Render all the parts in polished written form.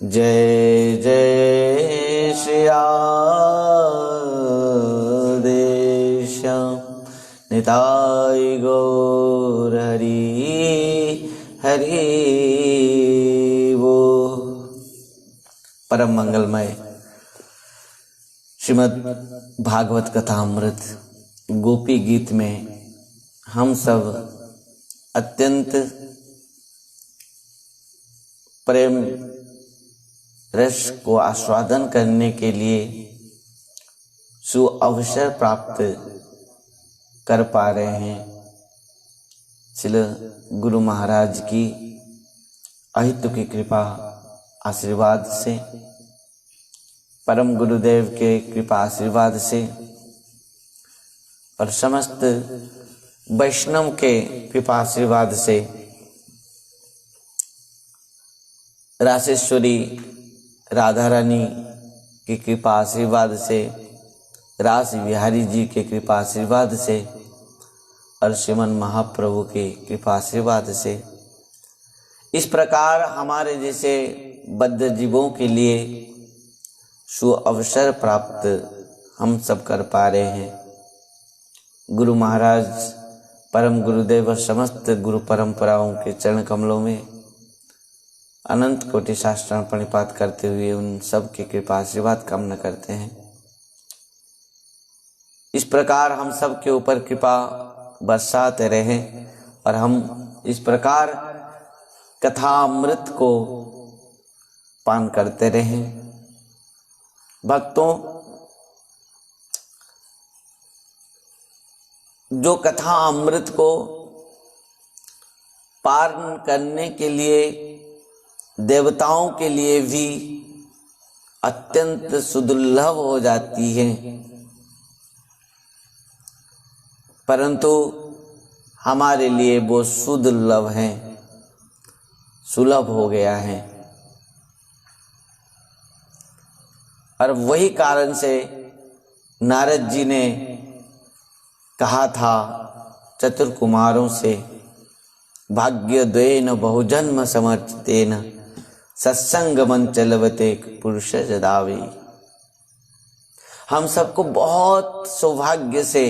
जय जय श्याम निताय गौर हरि वो। परम मंगलमय श्रीमद् भागवत कथामृत गोपी गीत में हम सब अत्यंत प्रेम रस को आस्वादन करने के लिए सुअवसर प्राप्त कर पा रहे हैं। श्री गुरु महाराज की अहितु की कृपा आशीर्वाद से, परम गुरुदेव के कृपा आशीर्वाद से और समस्त वैष्णव के कृपा आशीर्वाद से रासेश्वरी राधा रानी की कृपा आशीर्वाद से, रास बिहारी जी के कृपा आशीर्वाद से और श्रीमन महाप्रभु के कृपा आशीर्वाद से इस प्रकार हमारे जैसे बद्ध जीवों के लिए सुअवसर प्राप्त हम सब कर पा रहे हैं। गुरु महाराज परम गुरुदेव और समस्त गुरु परंपराओं के चरण कमलों में अनंत कोटि साष्टांग प्रणिपात करते हुए उन सब की कृपा आशीर्वाद कामना करते हैं। इस प्रकार हम सब के ऊपर कृपा बरसाते रहे और हम इस प्रकार कथा अमृत को पान करते रहे। भक्तों, जो कथा अमृत को पान करने के लिए देवताओं के लिए भी अत्यंत सुदुर्लभ हो जाती है, परंतु हमारे लिए वो सुदुर्लभ है, सुलभ हो गया है। और वही कारण से नारद जी ने कहा था चतुर कुमारों से, भाग्योदयेन बहुजन्म समर्चितेन सत्संगमं चलवते पुरुष जदावे। हम सबको बहुत सौभाग्य से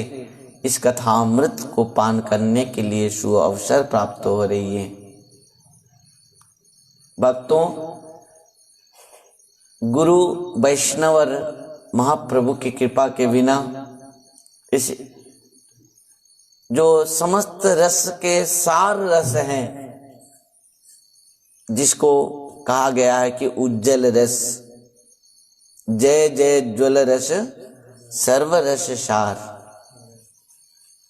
इस कथामृत को पान करने के लिए सुअवसर प्राप्त हो रही है। भक्तों, गुरु वैष्णव और महाप्रभु की कृपा के बिना इस जो समस्त रस के सार रस हैं, जिसको कहा गया है कि उज्जवल रस, जय जय ज्वल रस सर्व रस सार,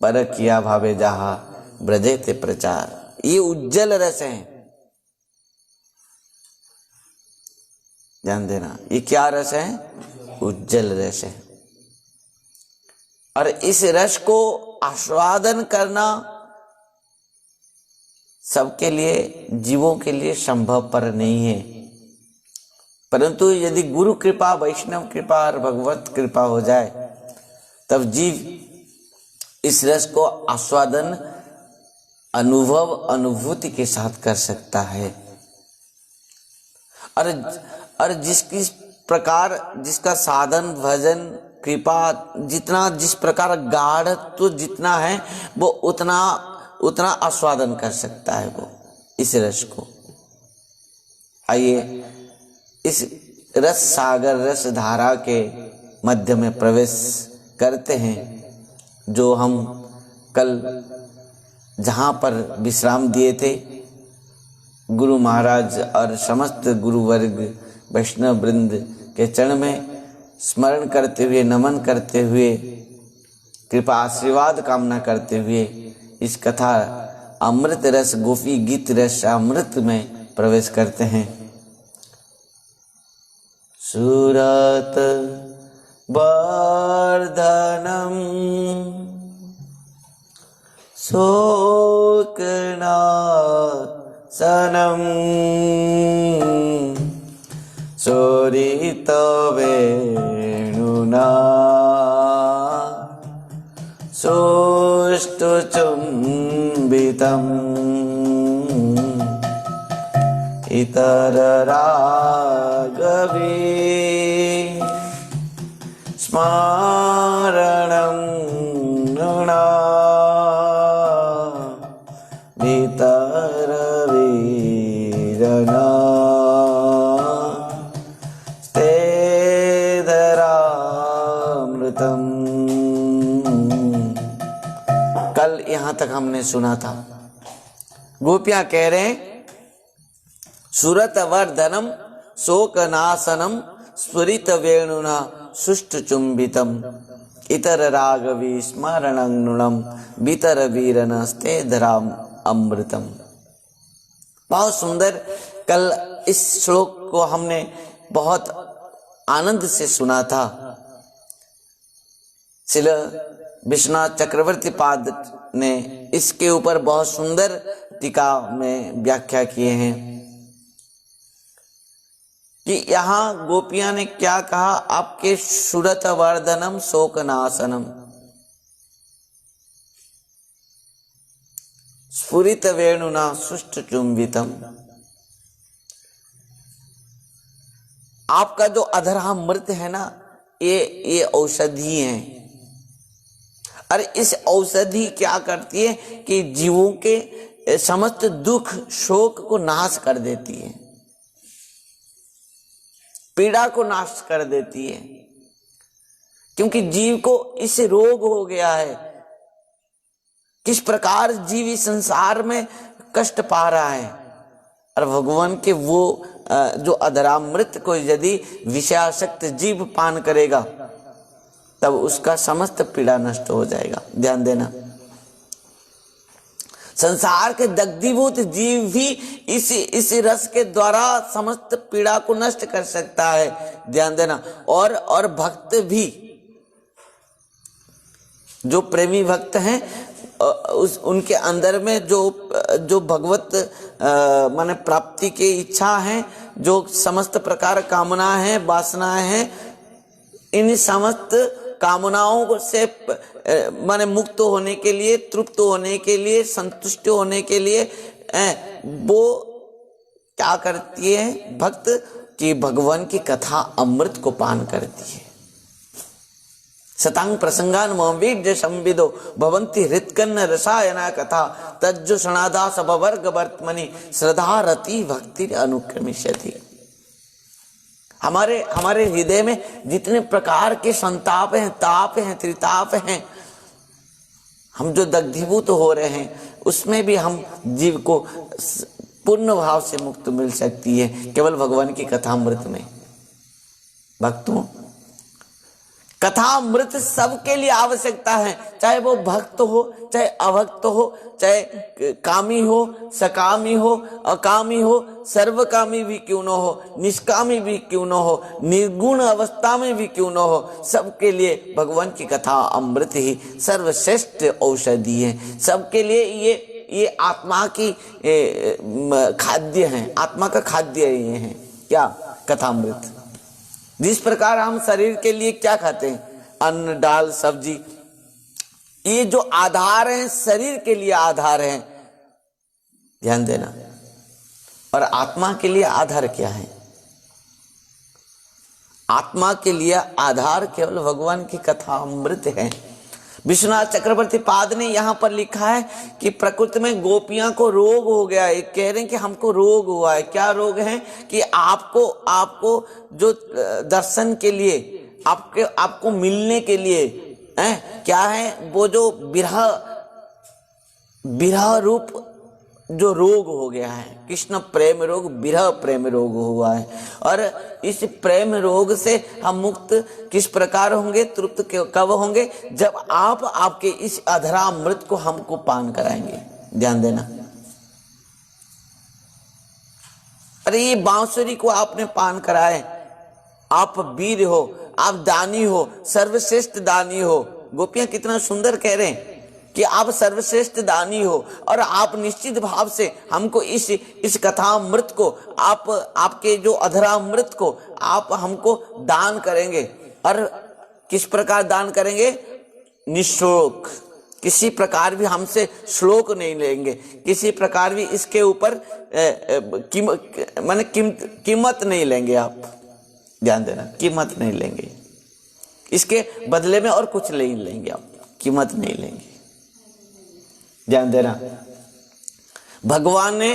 पर किया भावे जहा ब्रजे ते प्रचार। ये उज्जवल रस हैं, ध्यान देना। ये क्या रस है? उज्जवल रस है। और इस रस को आस्वादन करना सबके लिए, जीवों के लिए संभव पर नहीं है, परंतु यदि गुरु कृपा, वैष्णव कृपा और भगवत कृपा हो जाए तब जीव इस रस को आस्वादन, अनुभव, अनुभूति के साथ कर सकता है। और जिसकी प्रकार, जिसका साधन, भजन, कृपा जितना, जिस प्रकार गाढ़त्व जितना है, वो उतना आस्वादन कर सकता है वो इस रस को। आइए इस रस सागर, रस धारा के मध्य में प्रवेश करते हैं, जो हम कल जहाँ पर विश्राम दिए थे। गुरु महाराज और समस्त गुरु वर्ग वैष्णव वृंद के चरण में स्मरण करते हुए, नमन करते हुए, कृपा आशीर्वाद कामना करते हुए इस कथा अमृत रस, गोपी गीत रस अमृत में प्रवेश करते हैं। सुरत वर्धनम शोकनाशनम शोरितवेणुना सोष्ठुचुम्बितम् इतरराजन्यं तक हमने सुना था। गोपियां कह रहे हैं सुरत वर्धनम शोक नाशनम स्फुरित वेणुना सुष्ट चुंबितम इतर रागवी स्मरणं भीतर वीरनस्ते धराम अमृतम। बहुत सुंदर। कल इस श्लोक को हमने बहुत आनंद से सुना था। श्रील विश्वनाथ चक्रवर्ती पाद ने इसके ऊपर बहुत सुंदर टीका में व्याख्या किए हैं कि यहाँ गोपियां ने क्या कहा, आपके सुरत वर्धनम शोकनाशनम स्फुरित वेणुना सुष्ट चुंबितम। आपका जो अधरामृत है ना, ये औषधि है। और इस औषधि क्या करती है कि जीवों के समस्त दुख शोक को नाश कर देती है, पीड़ा को नाश कर देती है। क्योंकि जीव को इस रोग हो गया है, किस प्रकार जीव इस संसार में कष्ट पा रहा है। और भगवान के वो जो अधरामृत को यदि विषयासक्त जीव पान करेगा तब उसका समस्त पीड़ा नष्ट हो जाएगा। ध्यान देना, संसार के दग्धीभूत जीव भी इस रस के द्वारा समस्त पीड़ा को नष्ट कर सकता है। ध्यान देना। और भक्त भी, जो प्रेमी भक्त हैं, उनके अंदर में जो भगवत माने प्राप्ति की इच्छा है, जो समस्त प्रकार कामना है, वासनाएं हैं, इन समस्त कामनाओं से माने मुक्त होने के लिए, तृप्त होने के लिए, संतुष्ट होने के लिए वो क्या करती है भक्त कि भगवान की कथा अमृत को पान करती है। सतांग प्रसंगान मवीर्य संविदो भवंती हृत्कन्न रसायना कथा तज्जो सनादा सबवर्ग वर्तमनि श्रद्धा रति भक्ति अनुक्रमिष्यति। हमारे हृदय में जितने प्रकार के संताप हैं, ताप हैं, त्रिताप हैं, हम जो दग्धीभूत हो रहे हैं, उसमें भी हम जीव को पूर्ण भाव से मुक्त मिल सकती है केवल भगवान की कथामृत में। भक्तों, कथामृत सबके लिए आवश्यकता है, चाहे वो भक्त हो, चाहे अभक्त हो, चाहे कामी हो, सकामी हो, अकामी हो, सर्वकामी भी क्यों न हो, निष्कामी भी क्यों न हो, निर्गुण अवस्था में भी क्यों न हो, सबके लिए भगवान की कथा अमृत ही सर्वश्रेष्ठ औषधि है। सबके लिए ये आत्मा की खाद्य है, आत्मा का खाद्य ये है। क्या? कथामृत। जिस प्रकार हम शरीर के लिए क्या खाते हैं, अन्न, दाल, सब्जी, ये जो आधार है शरीर के लिए आधार है। ध्यान देना। और आत्मा के लिए आधार क्या है? आत्मा के लिए आधार केवल भगवान की कथा अमृत है। विश्वनाथ चक्रवर्ती पाद ने यहाँ पर लिखा है कि प्रकृति में गोपियां को रोग हो गया है। कह रहे हैं कि हमको रोग हुआ है। क्या रोग है? कि आपको जो दर्शन के लिए, आपको मिलने के लिए क्या है, वो जो विरह रूप जो रोग हो गया है, कृष्ण प्रेम रोग, विरह प्रेम रोग हुआ है। और इस प्रेम रोग से हम मुक्त किस प्रकार होंगे, तृप्त कब होंगे? जब आपके इस अधरामृत को हमको पान कराएंगे। ध्यान देना। अरे ये बांसुरी को आपने पान कराए, आप वीर हो, आप दानी हो, सर्वश्रेष्ठ दानी हो। गोपियां कितना सुंदर कह रहे हैं कि आप सर्वश्रेष्ठ दानी हो, और आप निश्चित भाव से हमको इस कथामृत को, आपके जो अधरामृत को आप हमको दान करेंगे। और किस प्रकार दान करेंगे? निःशुल्क, किसी प्रकार भी हमसे श्लोक नहीं लेंगे, किसी प्रकार भी इसके ऊपर कीमत नहीं लेंगे आप। ध्यान देना, कीमत नहीं लेंगे, इसके बदले में और कुछ नहीं लेंगे आप, कीमत नहीं लेंगे। ध्यान देना। भगवान ने,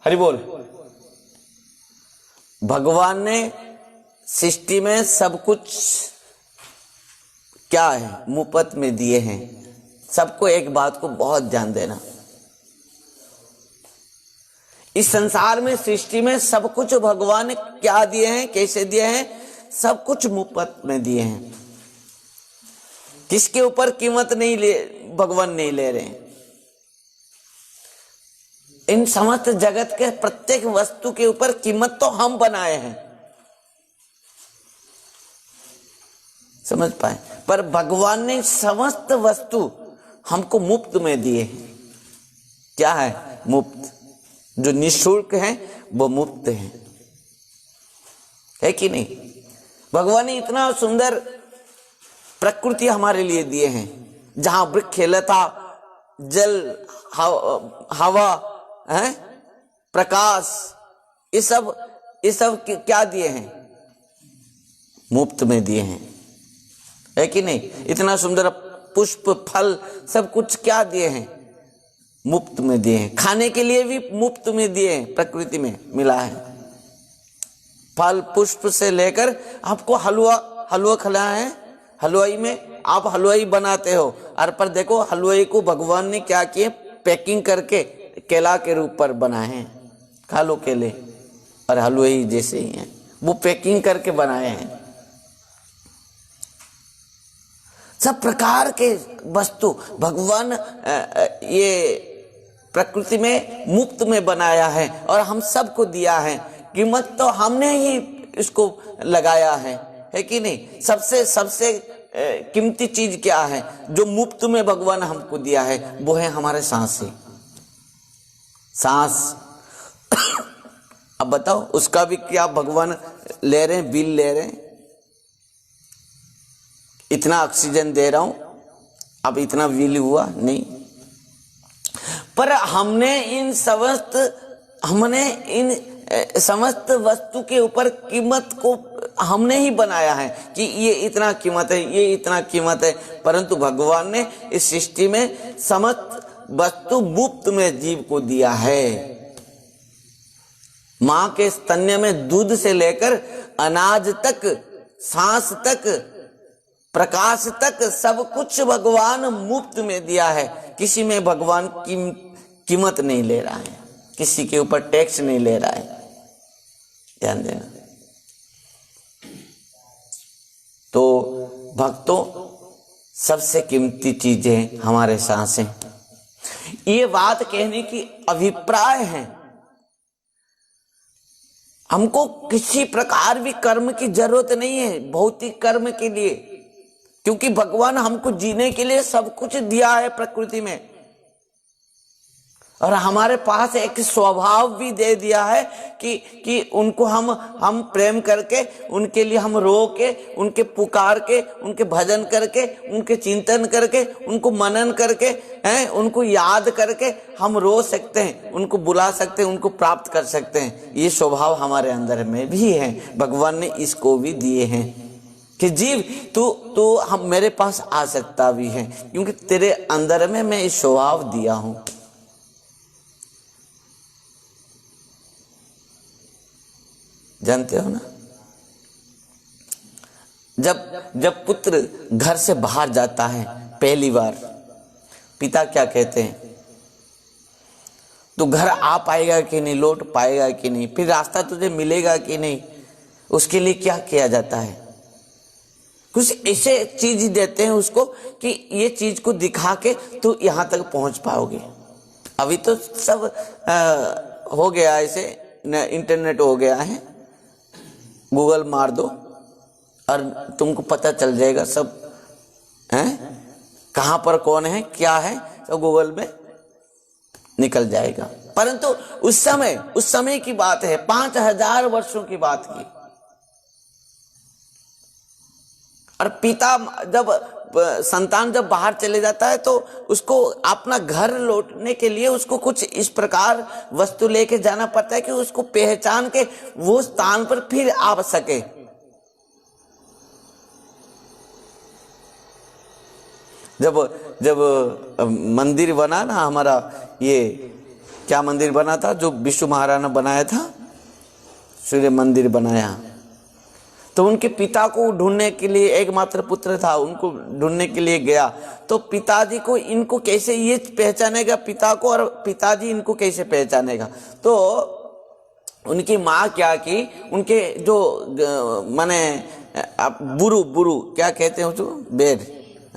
हरि बोल, भगवान ने सृष्टि में सब कुछ क्या है, मुफ्त में दिए हैं। सबको एक बात को बहुत ध्यान देना, इस संसार में, सृष्टि में सब कुछ भगवान ने क्या दिए हैं, कैसे दिए हैं? सब कुछ मुफ्त में दिए हैं। किसके ऊपर कीमत नहीं ले, भगवान नहीं ले रहे हैं। इन समस्त जगत के प्रत्येक वस्तु के ऊपर कीमत तो हम बनाए हैं, समझ पाए? पर भगवान ने समस्त वस्तु हमको मुफ्त में दिए हैं। क्या है? मुफ्त। जो निःशुल्क है वो मुफ्त है कि नहीं? भगवान ने इतना सुंदर प्रकृति हमारे लिए दिए हैं, जहां वृक्ष, लता, जल, हवा है, प्रकाश, ये सब क्या दिए हैं? मुफ्त में दिए हैं, है कि नहीं? इतना सुंदर पुष्प, फल, सब कुछ क्या दिए हैं? मुफ्त में दिए हैं। खाने के लिए भी मुफ्त में दिए हैं, प्रकृति में मिला है। फल पुष्प से लेकर आपको हलवा खिलाया है, हलवाई में आप हलवाई बनाते हो, और पर देखो हलवाई को भगवान ने क्या किए? पैकिंग करके केला के रूप पर बनाए हैं। खा लो केले, और हलवाई जैसे ही हैं, वो पैकिंग करके बनाए हैं। सब प्रकार के वस्तु भगवान ये प्रकृति में मुफ्त में बनाया है और हम सबको दिया है। कीमत तो हमने ही इसको लगाया है कि नहीं? सबसे कीमती चीज क्या है जो मुफ्त में भगवान हमको दिया है? वो है हमारे सांस। अब बताओ, उसका भी क्या भगवान ले रहे हैं? बिल ले रहे हैं। इतना ऑक्सीजन दे रहा हूं, अब इतना बिल हुआ नहीं। पर हमने इन समस्त वस्तु के ऊपर कीमत को हमने ही बनाया है कि ये इतना कीमत है, ये इतना कीमत है। परंतु भगवान ने इस सृष्टि में समस्त वस्तु मुफ्त में जीव को दिया है। मां के स्तन्य में दूध से लेकर अनाज तक, सांस तक, प्रकाश तक सब कुछ भगवान मुफ्त में दिया है। किसी में भगवान कीमत नहीं ले रहा है, किसी के ऊपर टैक्स नहीं ले रहा है। ध्यान देना। तो भक्तों, सबसे कीमती चीजें हमारे सांसें। ये बात कहने की अभिप्राय है, हमको किसी प्रकार भी कर्म की जरूरत नहीं है, भौतिक कर्म के लिए, क्योंकि भगवान हमको जीने के लिए सब कुछ दिया है प्रकृति में। और हमारे पास एक स्वभाव भी दे दिया है कि उनको हम प्रेम करके, उनके लिए हम रो के, उनके पुकार के, उनके भजन करके, उनके चिंतन करके, उनको मनन करके, उनको याद करके हम रो सकते हैं, उनको बुला सकते हैं, उनको प्राप्त कर सकते हैं। ये स्वभाव हमारे अंदर में भी है, भगवान ने इसको भी दिए हैं कि जीव तू हम मेरे पास आ सकता भी है, क्योंकि तेरे अंदर में मैं इस स्वभाव दिया हूं। जानते हो ना, जब पुत्र घर से बाहर जाता है पहली बार, पिता क्या कहते हैं? तू घर आ पाएगा कि नहीं, लौट पाएगा कि नहीं, फिर रास्ता तुझे मिलेगा कि नहीं, उसके लिए क्या किया जाता है? कुछ ऐसे चीज देते हैं उसको कि ये चीज को दिखा के तू यहां तक पहुंच पाओगे। अभी तो सब हो गया, ऐसे इंटरनेट हो गया है, गूगल मार दो और तुमको पता चल जाएगा सब है, कहां पर कौन है, क्या है, तो गूगल में निकल जाएगा। परंतु उस समय की बात है, 5000 वर्षों की बात की। और पिता संतान जब बाहर चले जाता है तो उसको अपना घर लौटने के लिए उसको कुछ इस प्रकार वस्तु लेके जाना पड़ता है कि उसको पहचान के वो स्थान पर फिर आ सके। जब मंदिर बना ना हमारा, ये क्या मंदिर बना था जो विष्णु महाराज ने बनाया था, सूर्य मंदिर बनाया, तो उनके पिता को ढूंढने के लिए, एकमात्र पुत्र था, उनको ढूंढने के लिए गया। तो पिताजी को इनको कैसे ये पहचानेगा पिता को, और पिताजी इनको कैसे पहचानेगा? तो उनकी माँ क्या की, उनके जो माने बुरु बुरु क्या कहते हैं उसको, बेर,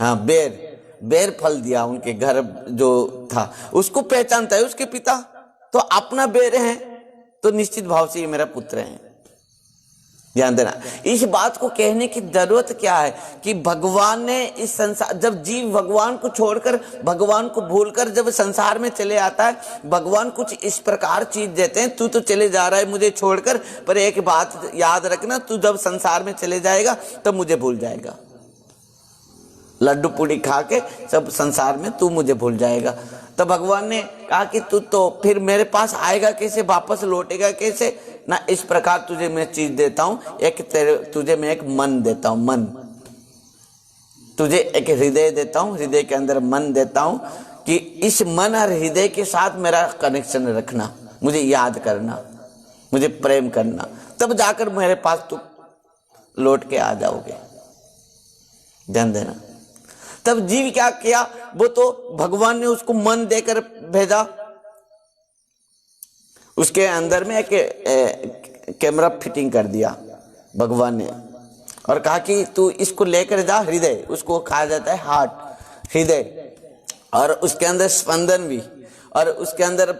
हाँ बेर फल दिया उनके घर जो था, उसको पहचानता है उसके पिता। तो अपना बेर है तो निश्चित भाव से ये मेरा पुत्र है। ध्यान देना, इस बात को कहने की जरूरत क्या है कि भगवान ने इस संसार, जब जीव भगवान को छोड़कर, भगवान को भूलकर जब संसार में चले आता है, भगवान कुछ इस प्रकार चीज देते हैं, तू तो चले जा रहा है मुझे छोड़कर, पर एक बात याद रखना, तू जब संसार में चले जाएगा तब मुझे भूल जाएगा। लड्डू पूड़ी खा के सब संसार में तू मुझे भूल जाएगा। तो भगवान ने कहा कि तू तो फिर मेरे पास आएगा कैसे, वापस लौटेगा कैसे ना, इस प्रकार तुझे मैं चीज देता हूं, तुझे मैं एक मन देता हूं, मन, तुझे एक हृदय देता हूं, हृदय के अंदर मन देता हूं कि इस मन और हृदय के साथ मेरा कनेक्शन रखना, मुझे याद करना, मुझे प्रेम करना, तब जाकर मेरे पास तू लौट के आ जाओगे। ध्यान देना, तब जीव क्या किया, वो तो भगवान ने उसको मन देकर भेजा, उसके अंदर में एक कैमरा फिटिंग कर दिया भगवान ने, और कहा कि तू इसको लेकर जा हृदय, उसको कहा जाता है हार्ट, हृदय, और उसके अंदर स्पंदन भी, और उसके अंदर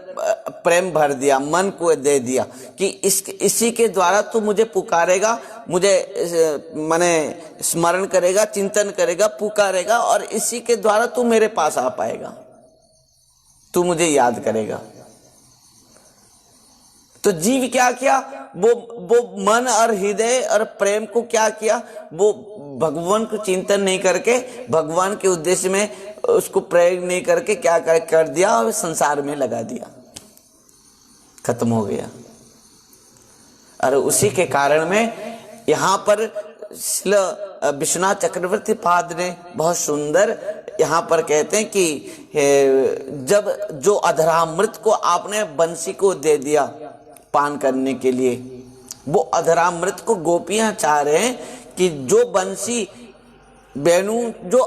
प्रेम भर दिया, मन को दे दिया कि इसी के द्वारा तू मुझे पुकारेगा, मुझे माने स्मरण करेगा, चिंतन करेगा, पुकारेगा, और इसी के द्वारा तू मेरे पास आ पाएगा, तू मुझे याद करेगा। तो जीव क्या किया, वो मन और हृदय और प्रेम को क्या किया, वो भगवान को चिंतन नहीं करके, भगवान के उद्देश्य में उसको प्रयोग नहीं करके क्या कर दिया, और संसार में लगा दिया, खत्म हो गया। और उसी के कारण में यहाँ पर श्रील विश्वनाथ चक्रवर्ती पाद ने बहुत सुंदर यहाँ पर कहते हैं कि जब जो अधरामृत को आपने बंसी को दे दिया पान करने के लिए, वो अधरामृत को गोपियां चाह रहे हैं कि जो बंसी वेणु जो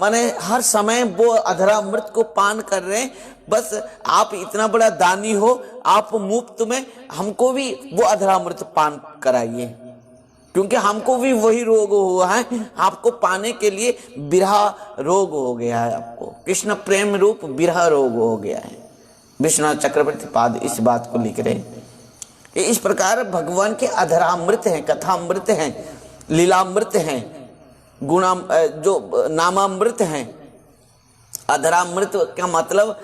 माने हर समय वो अधरामृत को पान कर रहे हैं, बस आप इतना बड़ा दानी हो, आप मुफ्त में हमको भी वो अधरामृत पान कराइए, क्योंकि हमको भी वही रोग हुआ है, आपको पाने के लिए बिरहा रोग हो गया है, आपको कृष्ण प्रेम रूप बिरहा रोग हो गया है। विश्वनाथ चक्रवर्ती पाद इस बात को लिख रहे हैं। इस प्रकार भगवान के अधरामृत हैं, कथामृत हैं, लीलामृत हैं, गुणा जो नामामृत हैं। अधरामृत का मतलब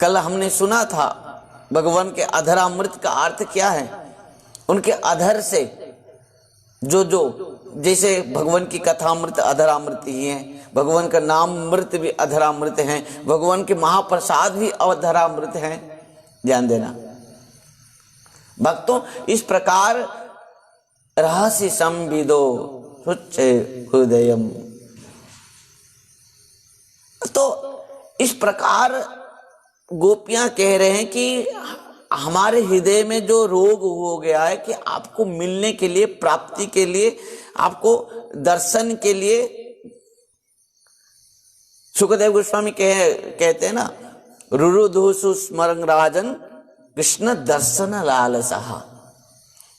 कल हमने सुना था, भगवान के अधरामृत का अर्थ क्या है, उनके अधर से जो जैसे भगवान की कथामृत अधरामृत ही है, भगवान का नाम मृत भी अधरामृत हैं, भगवान के महाप्रसाद भी अधरामृत हैं। ध्यान देना भक्तों, इस प्रकार रहस्य संविदो सुच्च हृदयम, तो इस प्रकार गोपियां कह रहे हैं कि हमारे हृदय में जो रोग हो गया है कि आपको मिलने के लिए, प्राप्ति के लिए, आपको दर्शन के लिए, सुखदेव गोस्वामी कहते हैं ना, रुरुधुसु स्मरण राजन कृष्ण दर्शन लालसा।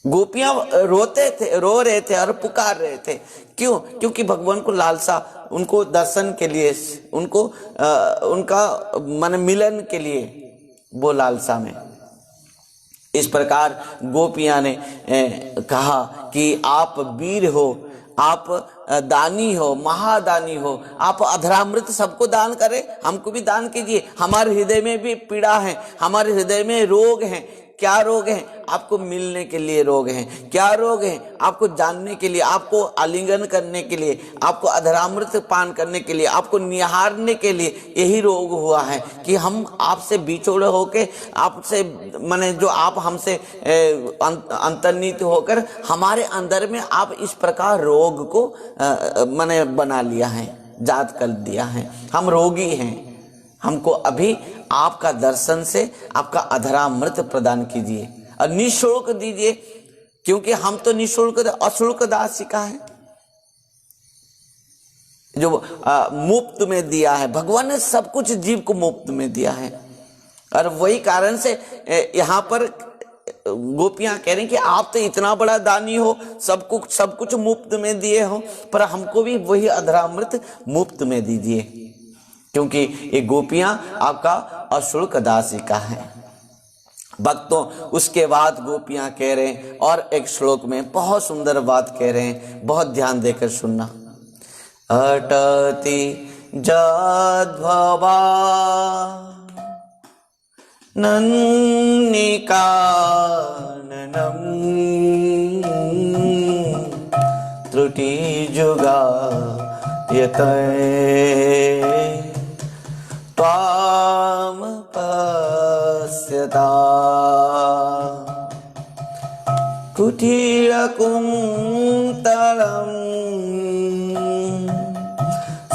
गोपियां रो रहे थे और पुकार रहे थे, क्यों? क्योंकि भगवान को लालसा, उनको दर्शन के लिए, उनको उनका मन मिलन के लिए वो लालसा में। इस प्रकार गोपियां ने कहा कि आप वीर हो, आप दानी हो, महादानी हो, आप अधरामृत सबको दान करें, हमको भी दान कीजिए। हमारे हृदय में भी पीड़ा है, हमारे हृदय में रोग हैं। क्या रोग हैं? आपको मिलने के लिए रोग हैं। क्या रोग हैं? आपको जानने के लिए, आपको आलिंगन करने के लिए, आपको अधरामृत पान करने के लिए, आपको निहारने के लिए यही रोग हुआ है कि हम आपसे बिछोड़े होके, आपसे माने जो आप हमसे अंतर्निहित होकर हमारे अंदर में आप इस प्रकार रोग को माने बना लिया है, जात कर दिया है। हम रोगी हैं, हमको अभी आपका दर्शन से आपका अधरामृत प्रदान कीजिए और निःशुल्क दीजिए। क्योंकि हम तो निःशुल्क अशुल्क दासिका है, जो मुफ्त में दिया है। भगवान ने सब कुछ जीव को मुफ्त में दिया है, और वही कारण से यहाँ पर गोपियां कह रही कि आप तो इतना बड़ा दानी हो, सब कुछ मुफ्त में दिए हो, पर हमको भी वही अधरामृत मुफ्त में दीजिए, क्योंकि ये गोपियां आपका अशुल्क दासिका है। भक्तों, उसके बाद गोपियां कह रहे हैं, और एक श्लोक में बहुत सुंदर बात कह रहे हैं, बहुत ध्यान देकर सुनना। अटति जद्भवा नन्निकाननम् त्रुटिजुगायते त्वां पश्यता कुटीरकुन्तलं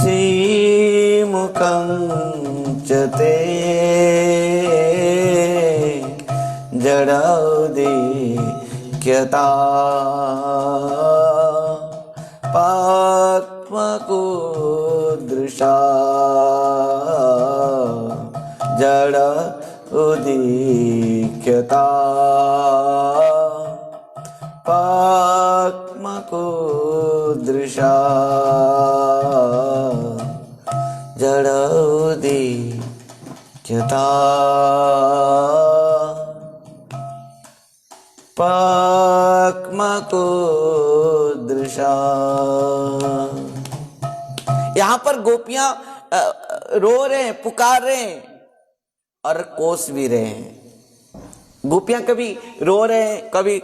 श्रीमुखं च ते जडोदीक्यता पाक्मकुदृशा जड उदीक्यता पाक्मकुदृशा जड उदीक्यता पाक्मकुदृशा। यहां पर गोपियां रो रहे हैं, पुकार रहे हैं और कोस भी रहे हैं। गोपियां कभी रो रहे हैं, कभी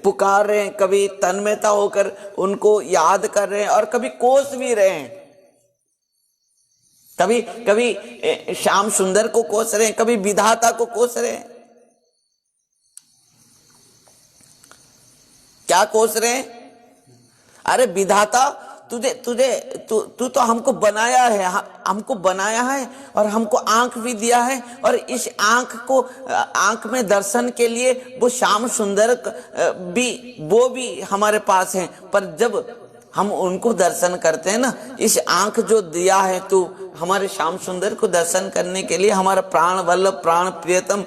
पुकार रहे हैं, कभी तन्मयता होकर उनको याद कर रहे हैं, और कभी कोस भी रहे हैं। कभी कभी श्याम सुंदर को कोस रहे हैं, कभी विधाता को कोस रहे हैं। क्या कोस रहे हैं? अरे विधाता, तू तो हमको बनाया है, हमको बनाया है, और हमको आंख भी दिया है, और इस आंख में दर्शन के लिए वो श्याम सुंदर वो भी हमारे पास है। पर जब हम उनको दर्शन करते हैं ना, इस आंख जो दिया है तू हमारे श्याम सुंदर को दर्शन करने के लिए, हमारा प्राण वल्लभ प्राण प्रियतम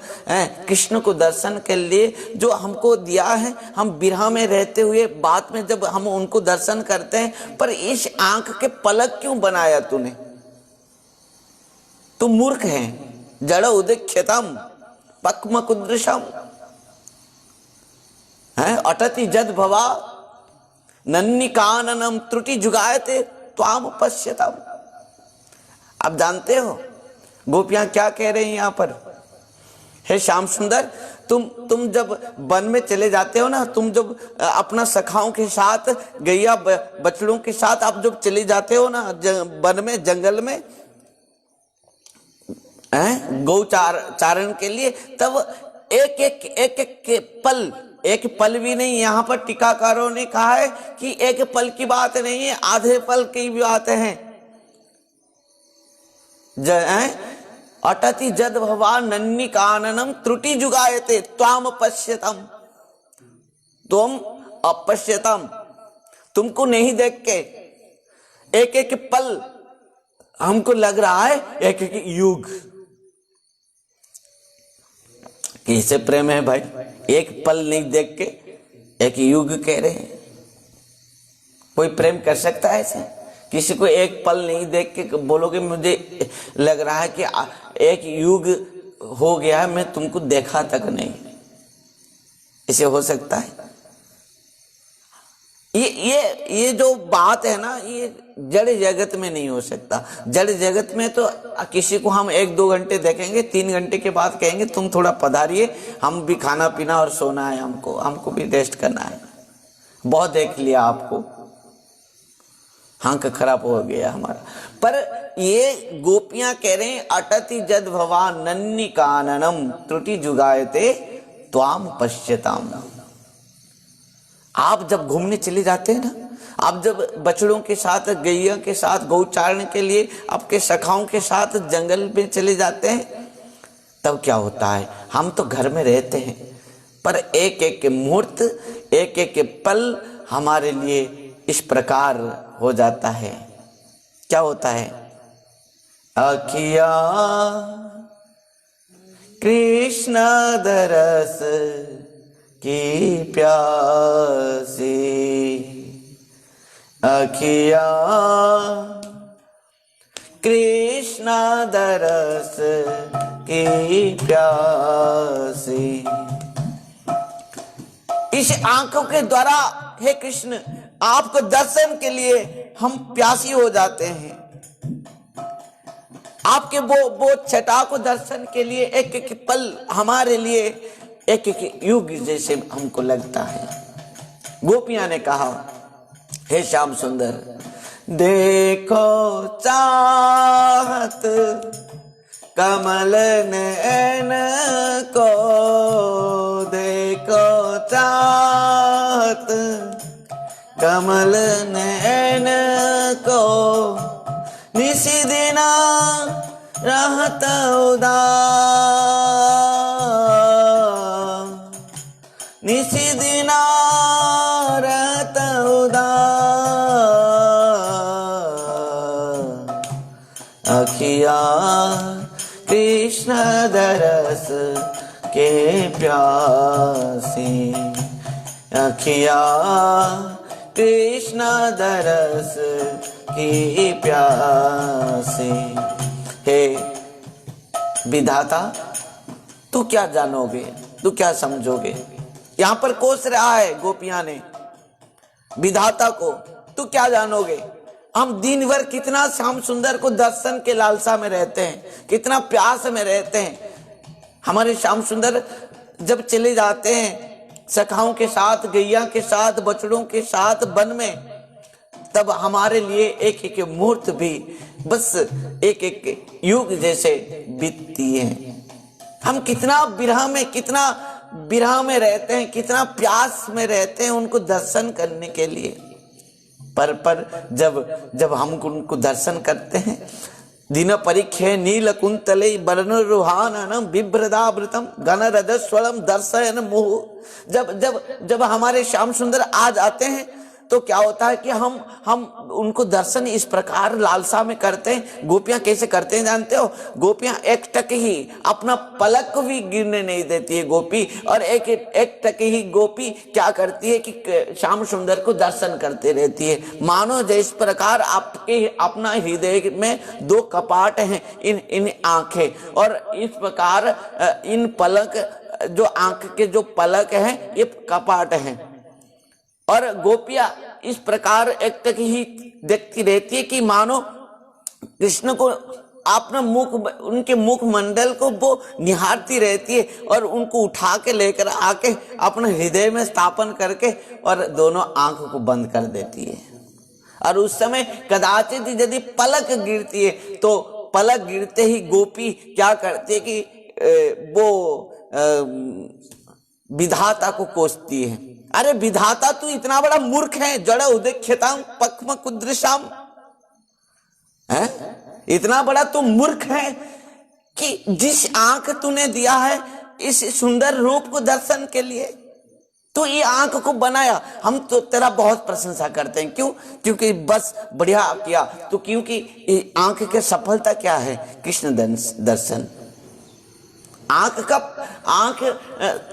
कृष्ण को दर्शन के लिए जो हमको दिया है, हम विरह में रहते हुए बाद में जब हम उनको दर्शन करते हैं, पर इस आंख के पलक क्यों बनाया तूने? तू मूर्ख है। जड़ उदिख्यतम पक्मकुदृशम है अटति जद भवा नन्निकाननम त्रुटि जुगायते त्वाम पश्यतम। आप जानते हो गोपियां क्या कह रहे हैं यहाँ पर? हे श्याम सुंदर, तुम जब वन में चले जाते हो ना, तुम जब अपना सखाओं के साथ, गैया बछड़ों के साथ आप जब चले जाते हो ना वन में, जंगल में गौ चारण के लिए, तब एक पल भी नहीं, यहाँ पर टीकाकारों ने कहा है कि एक पल की बात नहीं है, आधे पल की भी बात है। अटति जद भवा नन्नी काननम त्रुटि जुगायते त्वाम पश्यतम, तुम अपश्यतम, तुमको नहीं देख के एक एक पल हमको लग रहा है एक एक युग। किससे प्रेम है भाई? एक पल नहीं देख के एक युग कह रहे हैं। कोई प्रेम कर सकता है ऐसे? किसी को एक पल नहीं देख के बोलोगे मुझे लग रहा है कि एक युग हो गया है, मैं तुमको देखा तक नहीं, इसे हो सकता है? ये जो बात है ना, ये जड़ जगत में नहीं हो सकता। जड़ जगत में तो किसी को हम 1-2 घंटे देखेंगे, 3 घंटे के बाद कहेंगे तुम थोड़ा पधारिए, हम भी खाना पीना और सोना है, हमको भी रेस्ट करना है, बहुत देख लिया आपको, आंख खराब हो गया हमारा। पर ये गोपियां कह रहे हैं अटति जद भवा नन्नी काननम त्रुटि जुगायते त्वाम पश्यताम। आप जब घूमने चले जाते हैं ना, आप जब बछड़ों के साथ, गैया के साथ गौचारण के लिए आपके सखाओं के साथ जंगल में चले जाते हैं, तब क्या होता है? हम तो घर में रहते हैं, पर एक एक के मुहूर्त, एक एक के पल हमारे लिए इस प्रकार हो जाता है। क्या होता है? अखिया कृष्ण दरस की प्यासी, अखिया कृष्ण दरस की प्यासी। इस आंखों के द्वारा हे कृष्ण आपको दर्शन के लिए हम प्यासी हो जाते हैं। आपके वो छटा को दर्शन के लिए एक एक पल हमारे लिए एक एक युग जैसे हमको लगता है। गोपियां ने कहा, हे श्याम सुंदर देखो चाहत कमल नैन को, देखो चाहत कमल नैन को, निसी दिना रहत उदास, निसी दिना रहत उदास। अखिया कृष्ण दरस के प्यासी, अखिया कृष्ण दरस की प्यासी। हे विधाता तू क्या जानोगे, तू क्या समझोगे? यहां पर कोस रहा है गोपियां ने विधाता को, तू क्या जानोगे? हम दिन भर कितना श्याम सुंदर को दर्शन के लालसा में रहते हैं, कितना प्यास में रहते हैं। हमारे श्याम सुंदर जब चले जाते हैं सखाओं के साथ, गैया के साथ, बछड़ों के साथ वन में, तब हमारे लिए एक एक मुहूर्त भी बस एक एक युग जैसे बीतती है। हम कितना विरह में रहते हैं, कितना प्यास में रहते हैं उनको दर्शन करने के लिए। पर जब हम उनको दर्शन करते हैं, दिन परीक्षे नील कुंतले वर्ण रुहाननम बिभ्रदावृतम गणरद स्वरम दर्शयन मोह। जब हमारे श्याम सुंदर आ जाते हैं तो क्या होता है कि हम उनको दर्शन इस प्रकार लालसा में करते हैं। गोपियां कैसे करते हैं जानते हो? गोपियां एक टक ही अपना पलक को भी गिरने नहीं देती है गोपी, और एक टक ही गोपी क्या करती है कि श्याम सुंदर को दर्शन करते रहती है। मानो जिस प्रकार आपके अपना हृदय में दो कपाट हैं, इन आंखें, और इस प्रकार इन पलक जो आंख के जो पलक हैं ये कपाट हैं, और गोपियां इस प्रकार एक तक ही देखती रहती है कि मानो कृष्ण को अपना उनके मुख मंडल को वो निहारती रहती है, और उनको उठा के लेकर आके अपने हृदय में स्थापन करके और दोनों आंखों को बंद कर देती है। और उस समय कदाचित यदि पलक गिरती है तो पलक गिरते ही गोपी क्या करती है कि वो विधाता को कोसती है। अरे विधाता तू इतना बड़ा मूर्ख है, जड़ उदेख्यताम पक्म कुदृशाम, है इतना बड़ा तू मूर्ख है कि जिस आंख तूने दिया है इस सुंदर रूप को दर्शन के लिए, तो ये आंख को बनाया। हम तो तेरा बहुत प्रशंसा करते हैं, क्यों? क्योंकि बस बढ़िया किया तो, क्योंकि आंख की सफलता क्या है? कृष्ण दर्शन। आंख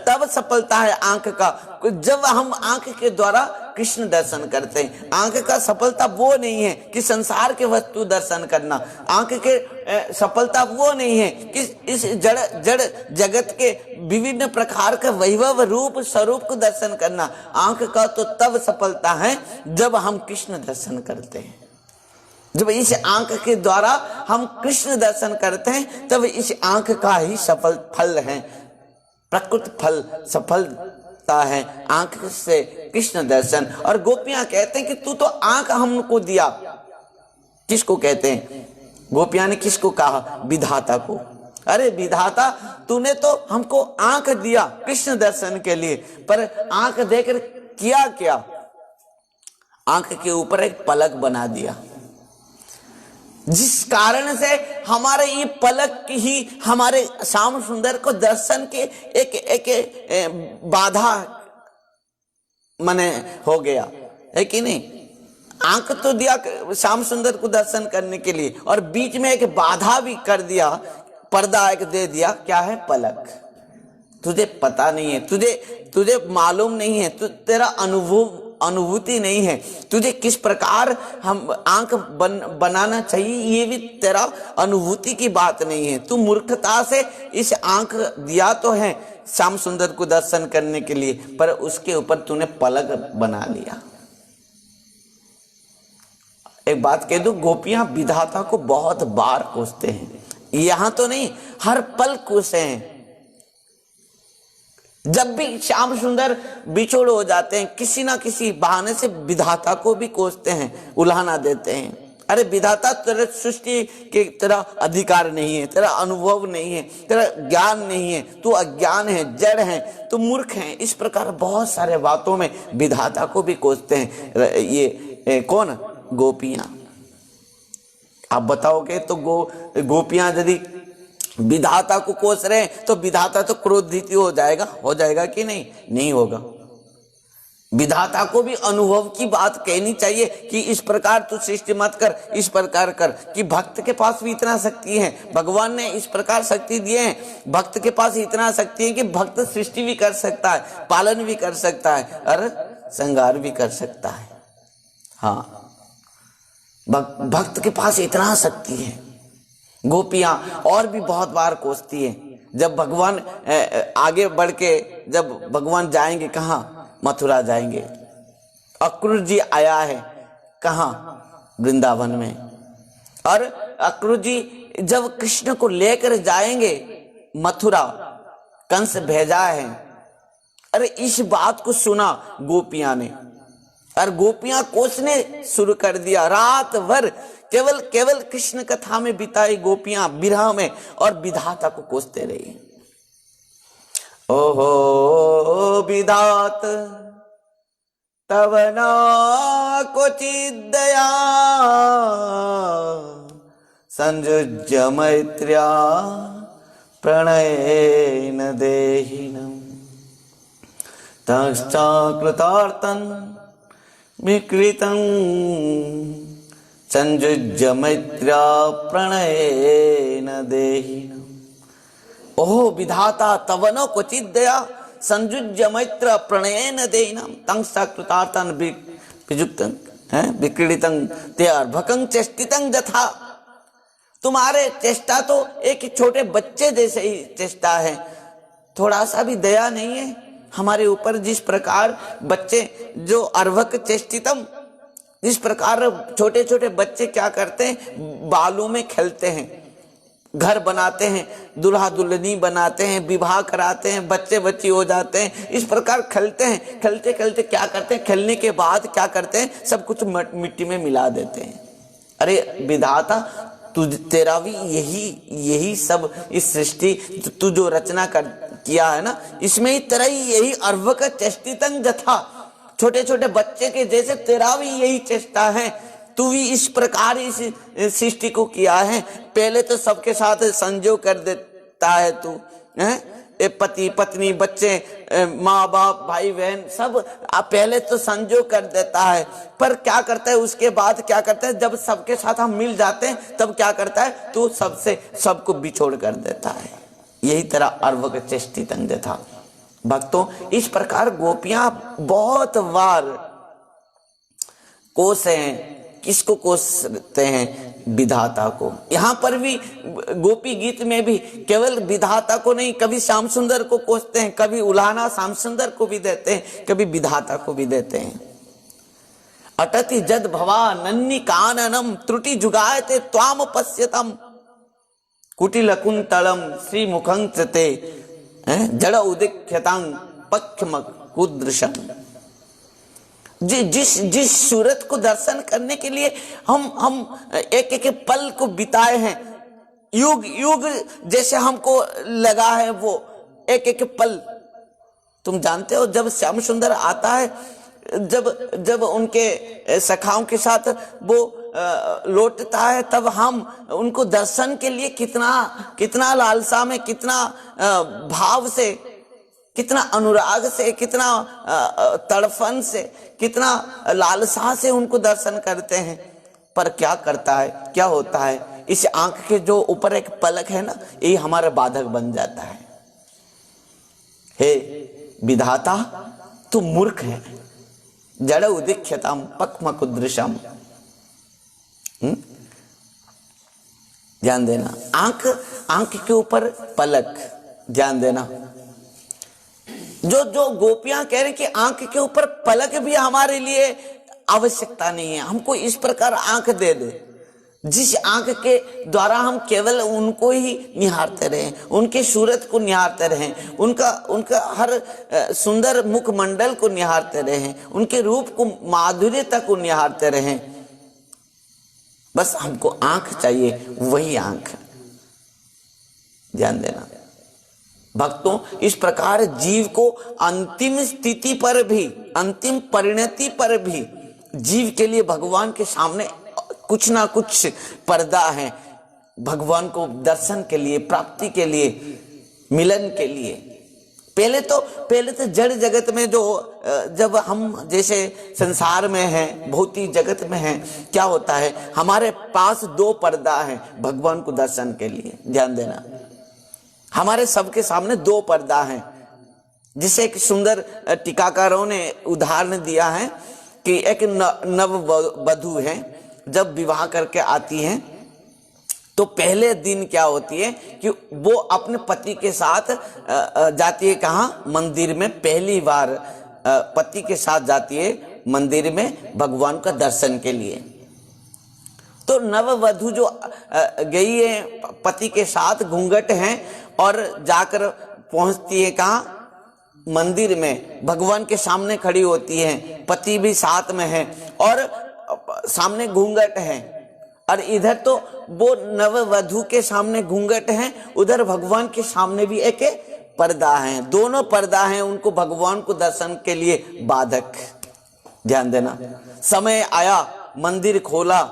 तब सफलता है आंख का जब हम आंख के द्वारा कृष्ण दर्शन करते हैं। आंख का सफलता वो नहीं है कि संसार के वस्तु दर्शन करना, आंख के सफलता वो नहीं है कि इस जड़ जगत के विभिन्न प्रकार के वैभव रूप स्वरूप को दर्शन करना। आंख का तो तब सफलता है जब हम कृष्ण दर्शन करते हैं। जब इस आंख के द्वारा हम कृष्ण दर्शन करते हैं तब इस आंख का ही सफल फल है, प्रकृत फल सफलता है आंख से कृष्ण दर्शन। और गोपियां कहते हैं कि तू तो आंख हमको दिया। किसको कहते हैं? गोपियां ने किसको कहा? विधाता को। अरे विधाता तूने तो हमको आंख दिया कृष्ण दर्शन के लिए, पर आंख देकर किया क्या? आंख के ऊपर एक पलक बना दिया। जिस कारण से हमारे ये पलक ही हमारे श्याम सुंदर को दर्शन के एक बाधा माने हो गया है कि नहीं। आंख तो दिया श्याम सुंदर को दर्शन करने के लिए, और बीच में एक बाधा भी कर दिया, पर्दा एक दे दिया, क्या है, पलक। तुझे पता नहीं है, तुझे मालूम नहीं है, तेरा अनुभूति नहीं है, तुझे किस प्रकार हम आंख बनाना चाहिए ये भी तेरा अनुभूति की बात नहीं है। तू मूर्खता से इस आंख दिया तो है श्याम सुंदर को दर्शन करने के लिए, पर उसके ऊपर तूने पलक बना लिया। एक बात कह दूं, गोपियां विधाता को बहुत बार कोसते हैं, यहां तो नहीं, हर पल कोसे हैं। जब भी श्याम सुंदर बिछोड़ हो जाते हैं, किसी ना किसी बहाने से विधाता को भी कोसते हैं, उल्हाना देते हैं। अरे विधाता, तेरे सृष्टि के तेरा अधिकार नहीं है, तेरा अनुभव नहीं है, तेरा ज्ञान नहीं है, तू अज्ञान है, जड़ है, तू मूर्ख है। इस प्रकार बहुत सारे बातों में विधाता को भी कोसते हैं ये कौन, गोपियां। आप बताओगे तो गोपियां यदि विधाता को कोस रहे हैं तो विधाता तो क्रोधित हो जाएगा कि नहीं होगा। विधाता को भी अनुभव की बात कहनी चाहिए कि इस प्रकार तू सृष्टि मत कर, इस प्रकार कर, कि भक्त के पास भी इतना शक्ति है, भगवान ने इस प्रकार शक्ति दिए हैं, भक्त के पास इतना शक्ति है कि भक्त सृष्टि भी कर सकता है, पालन भी कर सकता है और संहार भी कर सकता है। हाँ, भक्त के पास इतना शक्ति है। गोपियां और भी बहुत बार कोसती है। जब भगवान आगे बढ़ के, जब भगवान जाएंगे कहाँ, मथुरा जाएंगे, अक्रूर जी आया है कहाँ, वृंदावन में, और अक्रूर जी जब कृष्ण को लेकर जाएंगे मथुरा, कंस भेजा है। अरे इस बात को सुना गोपियां ने, और गोपियां कोसने शुरू कर दिया। रात भर केवल कृष्ण कथा में बिताई गोपियां, विरह में, और विधाता को कोसते रही। ओहो विधात तव न क्वचित् दया, संयुज्य मैत्र्या प्रणयेन देहिनम्, तश्चाकृतार्थं विकृतं संयुज्य मैत्र्या प्रणयेन देहिनम्। ओहो विधाता तव न क्वचित् दया, संयुज्य मैत्र प्रणयेन देहिनम्, तंसाकृतार्थं विजुक्तं विक्रीडितं ते अर्भकं चेष्टितं यथा। तुम्हारे चेष्टा तो एक छोटे बच्चे जैसे ही चेष्टा है, थोड़ा सा भी दया नहीं है हमारे ऊपर। जिस प्रकार बच्चे जो अर्भक चेष्टितम, जिस प्रकार छोटे छोटे बच्चे क्या करते हैं, बालों में खेलते हैं, घर बनाते हैं, दुल्हा दुल्हनी बनाते हैं, विवाह कराते हैं, बच्चे बच्ची हो जाते हैं, इस प्रकार खेलते हैं। खेलते खेलते क्या करते हैं, खेलने के बाद क्या करते हैं, सब कुछ मिट्टी में मिला देते हैं। अरे विधाता, तेरा भी यही सब, इस सृष्टि तू जो रचना किया है ना, इसमें ही तेरा ही यही अर्भक चेष्टितं यथा, छोटे छोटे बच्चे के जैसे तेरा भी यही चेष्टा है। तू भी इस प्रकार इस सृष्टि को किया है। पहले तो सबके साथ संजोग कर देता है तू, पति पत्नी बच्चे माँ बाप भाई बहन सब पहले तो संजोग कर देता है, पर क्या करता है उसके बाद क्या करता है, जब सबके साथ हम मिल जाते हैं तब क्या करता है, तू सबसे सबको बिछोड़ कर देता है। यही तरह अर्भक चेष्टितं यथा। भक्तों, इस प्रकार गोपियां बहुत बार कोसे हैं। किसको कोसते हैं, विधाता को। यहां पर भी गोपी गीत में भी केवल विधाता को नहीं, कभी श्याम सुंदर को कोसते हैं, कभी उल्हाना श्याम सुंदर को भी देते हैं, कभी विधाता को भी देते हैं। अटति जद भवा नन्नी काननम त्रुटि जुगायते त्वाम पश्यतम, कुटिल कुंतलम श्री मुखं ते जड़ उदिख्यतां पक्षमक कुदृशम। जिस सूरत को दर्शन करने के लिए हम एक एक पल को बिताए हैं, युग युग जैसे हमको लगा है वो एक एक पल। तुम जानते हो जब श्याम सुंदर आता है, जब उनके सखाओं के साथ वो लौटता है, तब हम उनको दर्शन के लिए कितना लालसा में, कितना भाव से, कितना अनुराग से, कितना तड़फन से, कितना लालसा से उनको दर्शन करते हैं। पर क्या करता है, क्या होता है, इस आंख के जो ऊपर एक पलक है ना, ये हमारा बाधक बन जाता है। हे विधाता, तू मूर्ख है। जड़ उदिख्यताम पक्मकुदृशम। ध्यान देना, आंख के ऊपर पलक, ध्यान देना। जो गोपियां कह रही कि आंख के ऊपर पलक भी हमारे लिए आवश्यकता नहीं है, हमको इस प्रकार आंख दे दे जिस आंख के द्वारा हम केवल उनको ही निहारते रहें, उनके सूरत को निहारते रहें, उनका हर सुंदर मुखमंडल को निहारते रहें, उनके रूप को, माधुर्यता को निहारते रहें। बस हमको आंख चाहिए, वही आंख। ध्यान देना भक्तों, इस प्रकार जीव को अंतिम स्थिति पर भी, अंतिम परिणति पर भी जीव के लिए भगवान के सामने कुछ ना कुछ पर्दा है, भगवान को दर्शन के लिए, प्राप्ति के लिए, मिलन के लिए। पहले तो जड़ जगत में जब हम जैसे संसार में हैं, भौतिक जगत में हैं, क्या होता है, हमारे पास दो पर्दा है भगवान को दर्शन के लिए। ध्यान देना, हमारे सबके सामने दो पर्दा हैं। जिसे एक सुंदर टीकाकारों ने उदाहरण दिया है कि एक नव वधू है, जब विवाह करके आती हैं तो पहले दिन क्या होती है कि वो अपने पति के साथ जाती है, कहाँ, मंदिर में। पहली बार पति के साथ जाती है मंदिर में भगवान का दर्शन के लिए। तो नववधु जो गई है पति के साथ, घूंघट हैं, और जाकर पहुंचती है कहाँ, मंदिर में, भगवान के सामने खड़ी होती है, पति भी साथ में है और सामने घूंघट है। और इधर तो वो नववधु के सामने घूंघट है, उधर भगवान के सामने भी एक पर्दा है, दोनों पर्दा हैं उनको भगवान को दर्शन के लिए बाधक। ध्यान देना, समय आया, मंदिर खोला,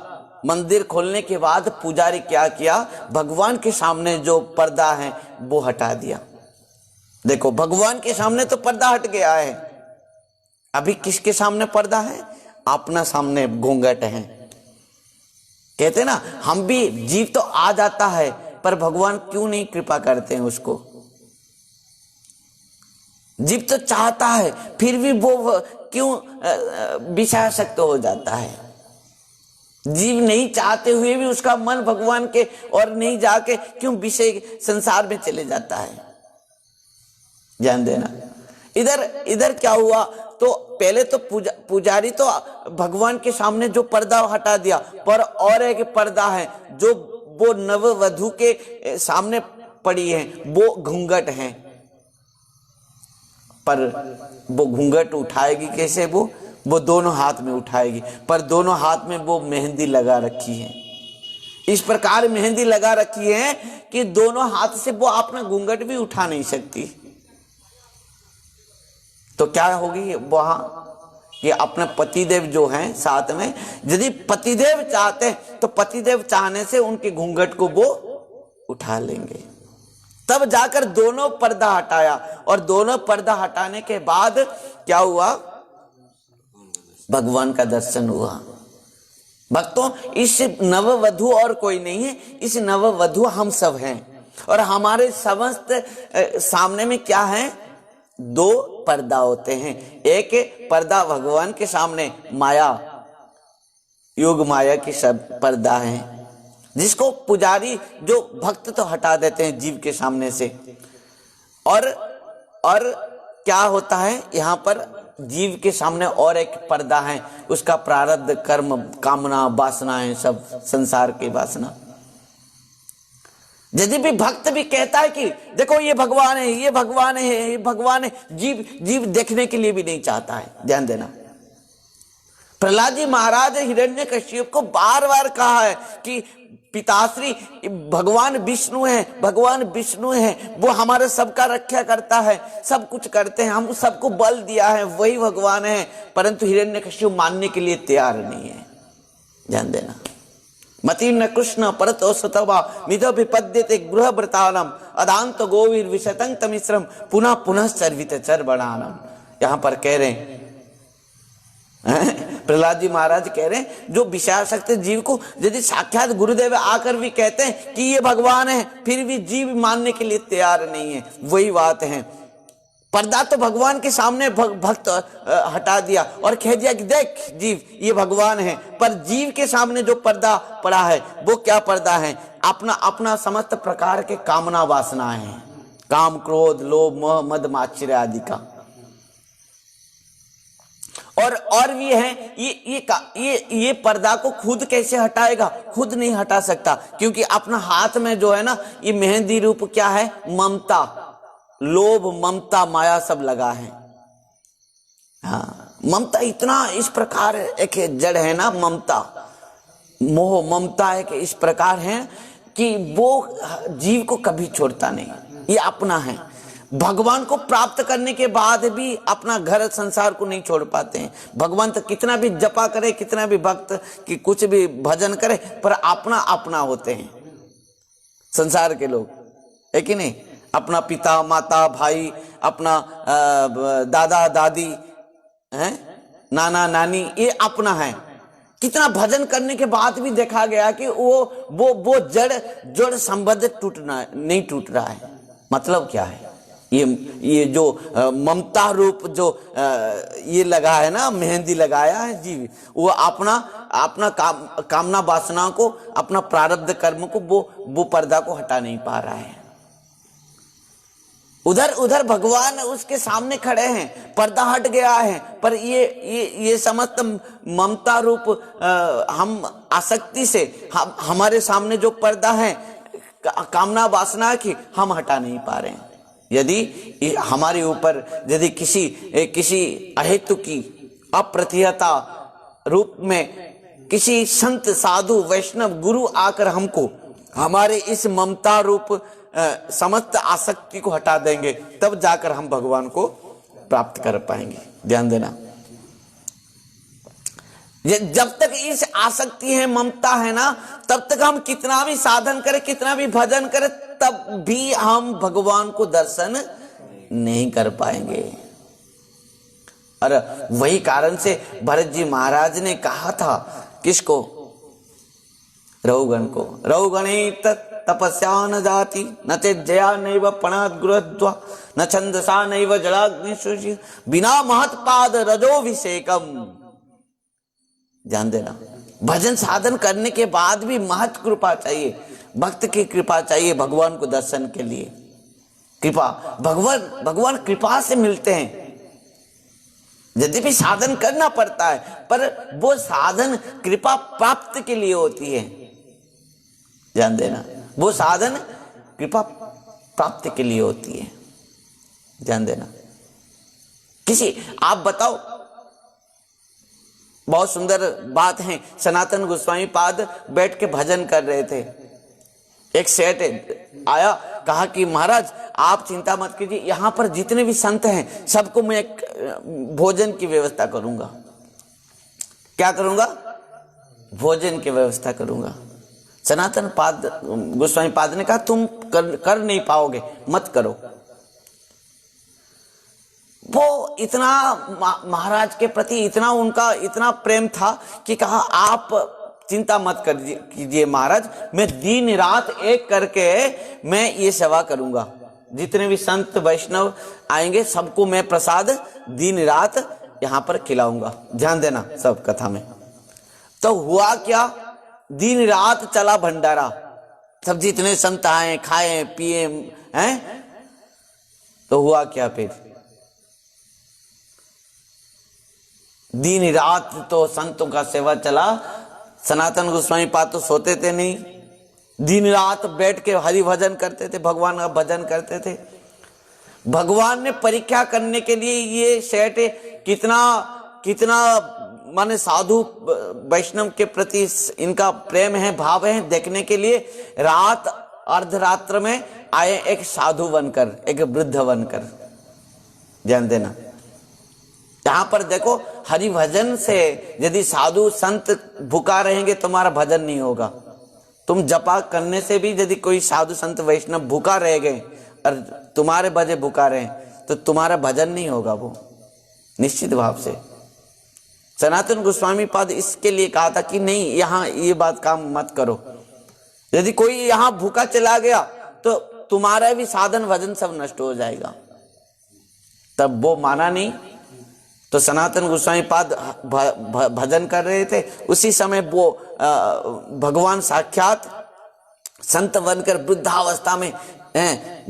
मंदिर खोलने के बाद पुजारी क्या किया, भगवान के सामने जो पर्दा है वो हटा दिया। देखो, भगवान के सामने तो पर्दा हट गया है, अभी किसके सामने पर्दा है, अपना सामने घूंघट है। कहते ना, हम भी, जीव तो आ जाता है पर भगवान क्यों नहीं कृपा करते हैं उसको। जीव तो चाहता है फिर भी वो क्यों विषयासक्त हो जाता है। जीव नहीं चाहते हुए भी उसका मन भगवान के और नहीं जाके क्यों विषय संसार में चले जाता है। ध्यान देना, इधर क्या हुआ, तो पहले तो पुजारी तो भगवान के सामने जो पर्दा हटा दिया, पर और एक पर्दा है जो वो नववधु के सामने पड़ी है, वो घूंघट है। पर वो घूंघट उठाएगी कैसे, वो दोनों हाथ में उठाएगी, पर दोनों हाथ में वो मेहंदी लगा रखी है। इस प्रकार मेहंदी लगा रखी है कि दोनों हाथ से वो अपना घूंघट भी उठा नहीं सकती। तो क्या होगी वहां, ये अपने पतिदेव जो हैं साथ में, यदि पतिदेव चाहते हैं तो पतिदेव चाहने से उनके घूंघट को वो उठा लेंगे। तब जाकर दोनों पर्दा हटाया, और दोनों पर्दा हटाने के बाद क्या हुआ, भगवान का दर्शन हुआ। भक्तों, इस नववधु और कोई नहीं है, इस नववधु हम सब हैं। और हमारे समस्त सामने में क्या है, दो पर्दा होते हैं। एक पर्दा भगवान के सामने माया, योग माया की सब पर्दा है, जिसको पुजारी जो भक्त तो हटा देते हैं जीव के सामने से। और क्या होता है यहाँ पर, जीव के सामने और एक पर्दा है, उसका प्रारब्ध, कर्म, कामना, वासनाएं, सब संसार की वासना। यदि भी भक्त भी कहता है कि देखो ये भगवान है, ये भगवान है, ये भगवान है, जीव देखने के लिए भी नहीं चाहता है। ध्यान देना, प्रहलाद जी महाराज हिरण्यकश्यप को बार बार कहा है कि पिताश्री भगवान विष्णु है, भगवान विष्णु है, वो हमारे सबका रक्षा करता है, सब कुछ करते हैं, हम सबको बल दिया है, वही भगवान है। परंतु हिरण्यकशिपु मानने के लिए तैयार नहीं है। ध्यान देना। मति न कृष्ण परतो सुतवा मिदो विपद्यते गृहव्रतानम अदांत गोवीर विशतं तमिश्रम पुनः पुनः सर्वित चरबणानम। यहां पर कह रहे हैं, प्रहलाद जी महाराज कह रहे हैं, जो विषयासक्त जीव को यदि साक्षात गुरुदेव आकर भी कहते हैं कि ये भगवान है, फिर भी जीव मानने के लिए तैयार नहीं है। वही बात है, पर्दा तो भगवान के सामने भक्त हटा दिया और कह दिया कि देख जीव ये भगवान है, पर जीव के सामने जो पर्दा पड़ा है वो क्या पर्दा है? अपना अपना समस्त प्रकार के कामना वासना है, काम क्रोध लोभ मोह मद मात्सर्य आदि का। और भी है, ये पर्दा को खुद कैसे हटाएगा? खुद नहीं हटा सकता, क्योंकि अपना हाथ में जो है ना, ये मेहंदी रूप क्या है? ममता, लोभ ममता माया सब लगा है। हाँ, ममता इतना इस प्रकार एक जड़ है ना, ममता मोह ममता है कि इस प्रकार है कि वो जीव को कभी छोड़ता नहीं, ये अपना है। भगवान को प्राप्त करने के बाद भी अपना घर संसार को नहीं छोड़ पाते हैं। भगवान तो कितना भी जपा करे, कितना भी भक्त कि कुछ भी भजन करे, पर अपना अपना होते हैं संसार के लोग, है कि नहीं? अपना पिता माता भाई, अपना दादा दादी है, नाना नानी, ये अपना है। कितना भजन करने के बाद भी देखा गया कि वो जड़ संबंध नहीं टूट रहा है। मतलब क्या है? ये जो ममता रूप जो ये लगा है ना, मेहंदी लगाया है जीव, वो अपना कामना वासना को, अपना प्रारब्ध कर्म को, वो पर्दा को हटा नहीं पा रहा है। उधर भगवान उसके सामने खड़े हैं, पर्दा हट गया है, पर ये समस्त ममता रूप हम आसक्ति से हमारे सामने जो पर्दा है कामना वासना की, हम हटा नहीं पा रहे हैं। यदि हमारे ऊपर यदि किसी अहेतु की अप्रतिहता रूप में किसी संत साधु वैष्णव गुरु आकर हमको हमारे इस ममता रूप समस्त आसक्ति को हटा देंगे, तब जाकर हम भगवान को प्राप्त कर पाएंगे। ध्यान देना, जब तक इस आसक्ति है, ममता है ना, तब तक हम कितना भी साधन करें, कितना भी भजन करें, तब भी हम भगवान को दर्शन नहीं कर पाएंगे। और वही कारण से भरत जी महाराज ने कहा था, किसको? रघुगण को, रघुगणित तपस्या न जाति न तेजया नैव पणात् गुरुद्वा न छंदसा नैव जलाग्निशुचि बिना महत्पाद रजोभिषेकम। ध्यान देना, भजन साधन करने के बाद भी महत कृपा चाहिए, भक्त की कृपा चाहिए भगवान को दर्शन के लिए। कृपा भगवान कृपा से मिलते हैं। यदि भी साधन करना पड़ता है, पर वो साधन कृपा प्राप्त के लिए होती है। ध्यान देना, वो साधन कृपा प्राप्ति के लिए होती है। ध्यान देना। आप बताओ, बहुत सुंदर बात है, सनातन गोस्वामी पाद बैठ के भजन कर रहे थे। एक सेठ आया, कहा कि महाराज आप चिंता मत कीजिए, यहां पर जितने भी संत हैं सबको मैं एक भोजन की व्यवस्था करूंगा। क्या करूंगा? भोजन की व्यवस्था करूंगा। सनातन पाद गोस्वामी पाद ने कहा तुम कर नहीं पाओगे, मत करो। वो इतना महाराज के प्रति उनका इतना प्रेम था कि कहा आप चिंता मत कीजिए महाराज, मैं दिन रात एक करके मैं ये सेवा करूंगा। जितने भी संत वैष्णव आएंगे सबको मैं प्रसाद दिन रात यहां पर खिलाऊंगा। ध्यान देना सब कथा में। तो हुआ क्या, दिन रात चला भंडारा, सब जितने संत आए खाए पिए हैं। तो हुआ क्या, फिर दिन रात तो संतों का सेवा चला। सनातन गोस्वामी पाद तो सोते थे नहीं, दिन रात बैठ के हरि भजन करते थे, भगवान का भजन करते थे। भगवान ने परीक्षा करने के लिए ये सेठ कितना माने साधु वैष्णव के प्रति इनका प्रेम है, भाव है, देखने के लिए रात अर्धरात्र में आए एक साधु बनकर, एक वृद्ध बनकर। ध्यान देना, यहां पर देखो हरि भजन से यदि साधु संत भूखा रहेंगे तुम्हारा भजन नहीं होगा। तुम जपा करने से भी यदि कोई साधु संत वैष्णव भूखा रह गए और तुम्हारे भजे भूखा रहे तो तुम्हारा भजन नहीं होगा वो, निश्चित भाव से। सनातन गोस्वामी पाद इसके लिए कहा था कि नहीं, यहां ये बात काम मत करो। यदि कोई यहां भूखा चला गया तो तुम्हारा भी साधन भजन सब नष्ट हो जाएगा। तब वो माना नहीं, तो सनातन गोस्वामी पाद भजन कर रहे थे। उसी समय वो भगवान साक्षात संत बनकर वृद्धावस्था में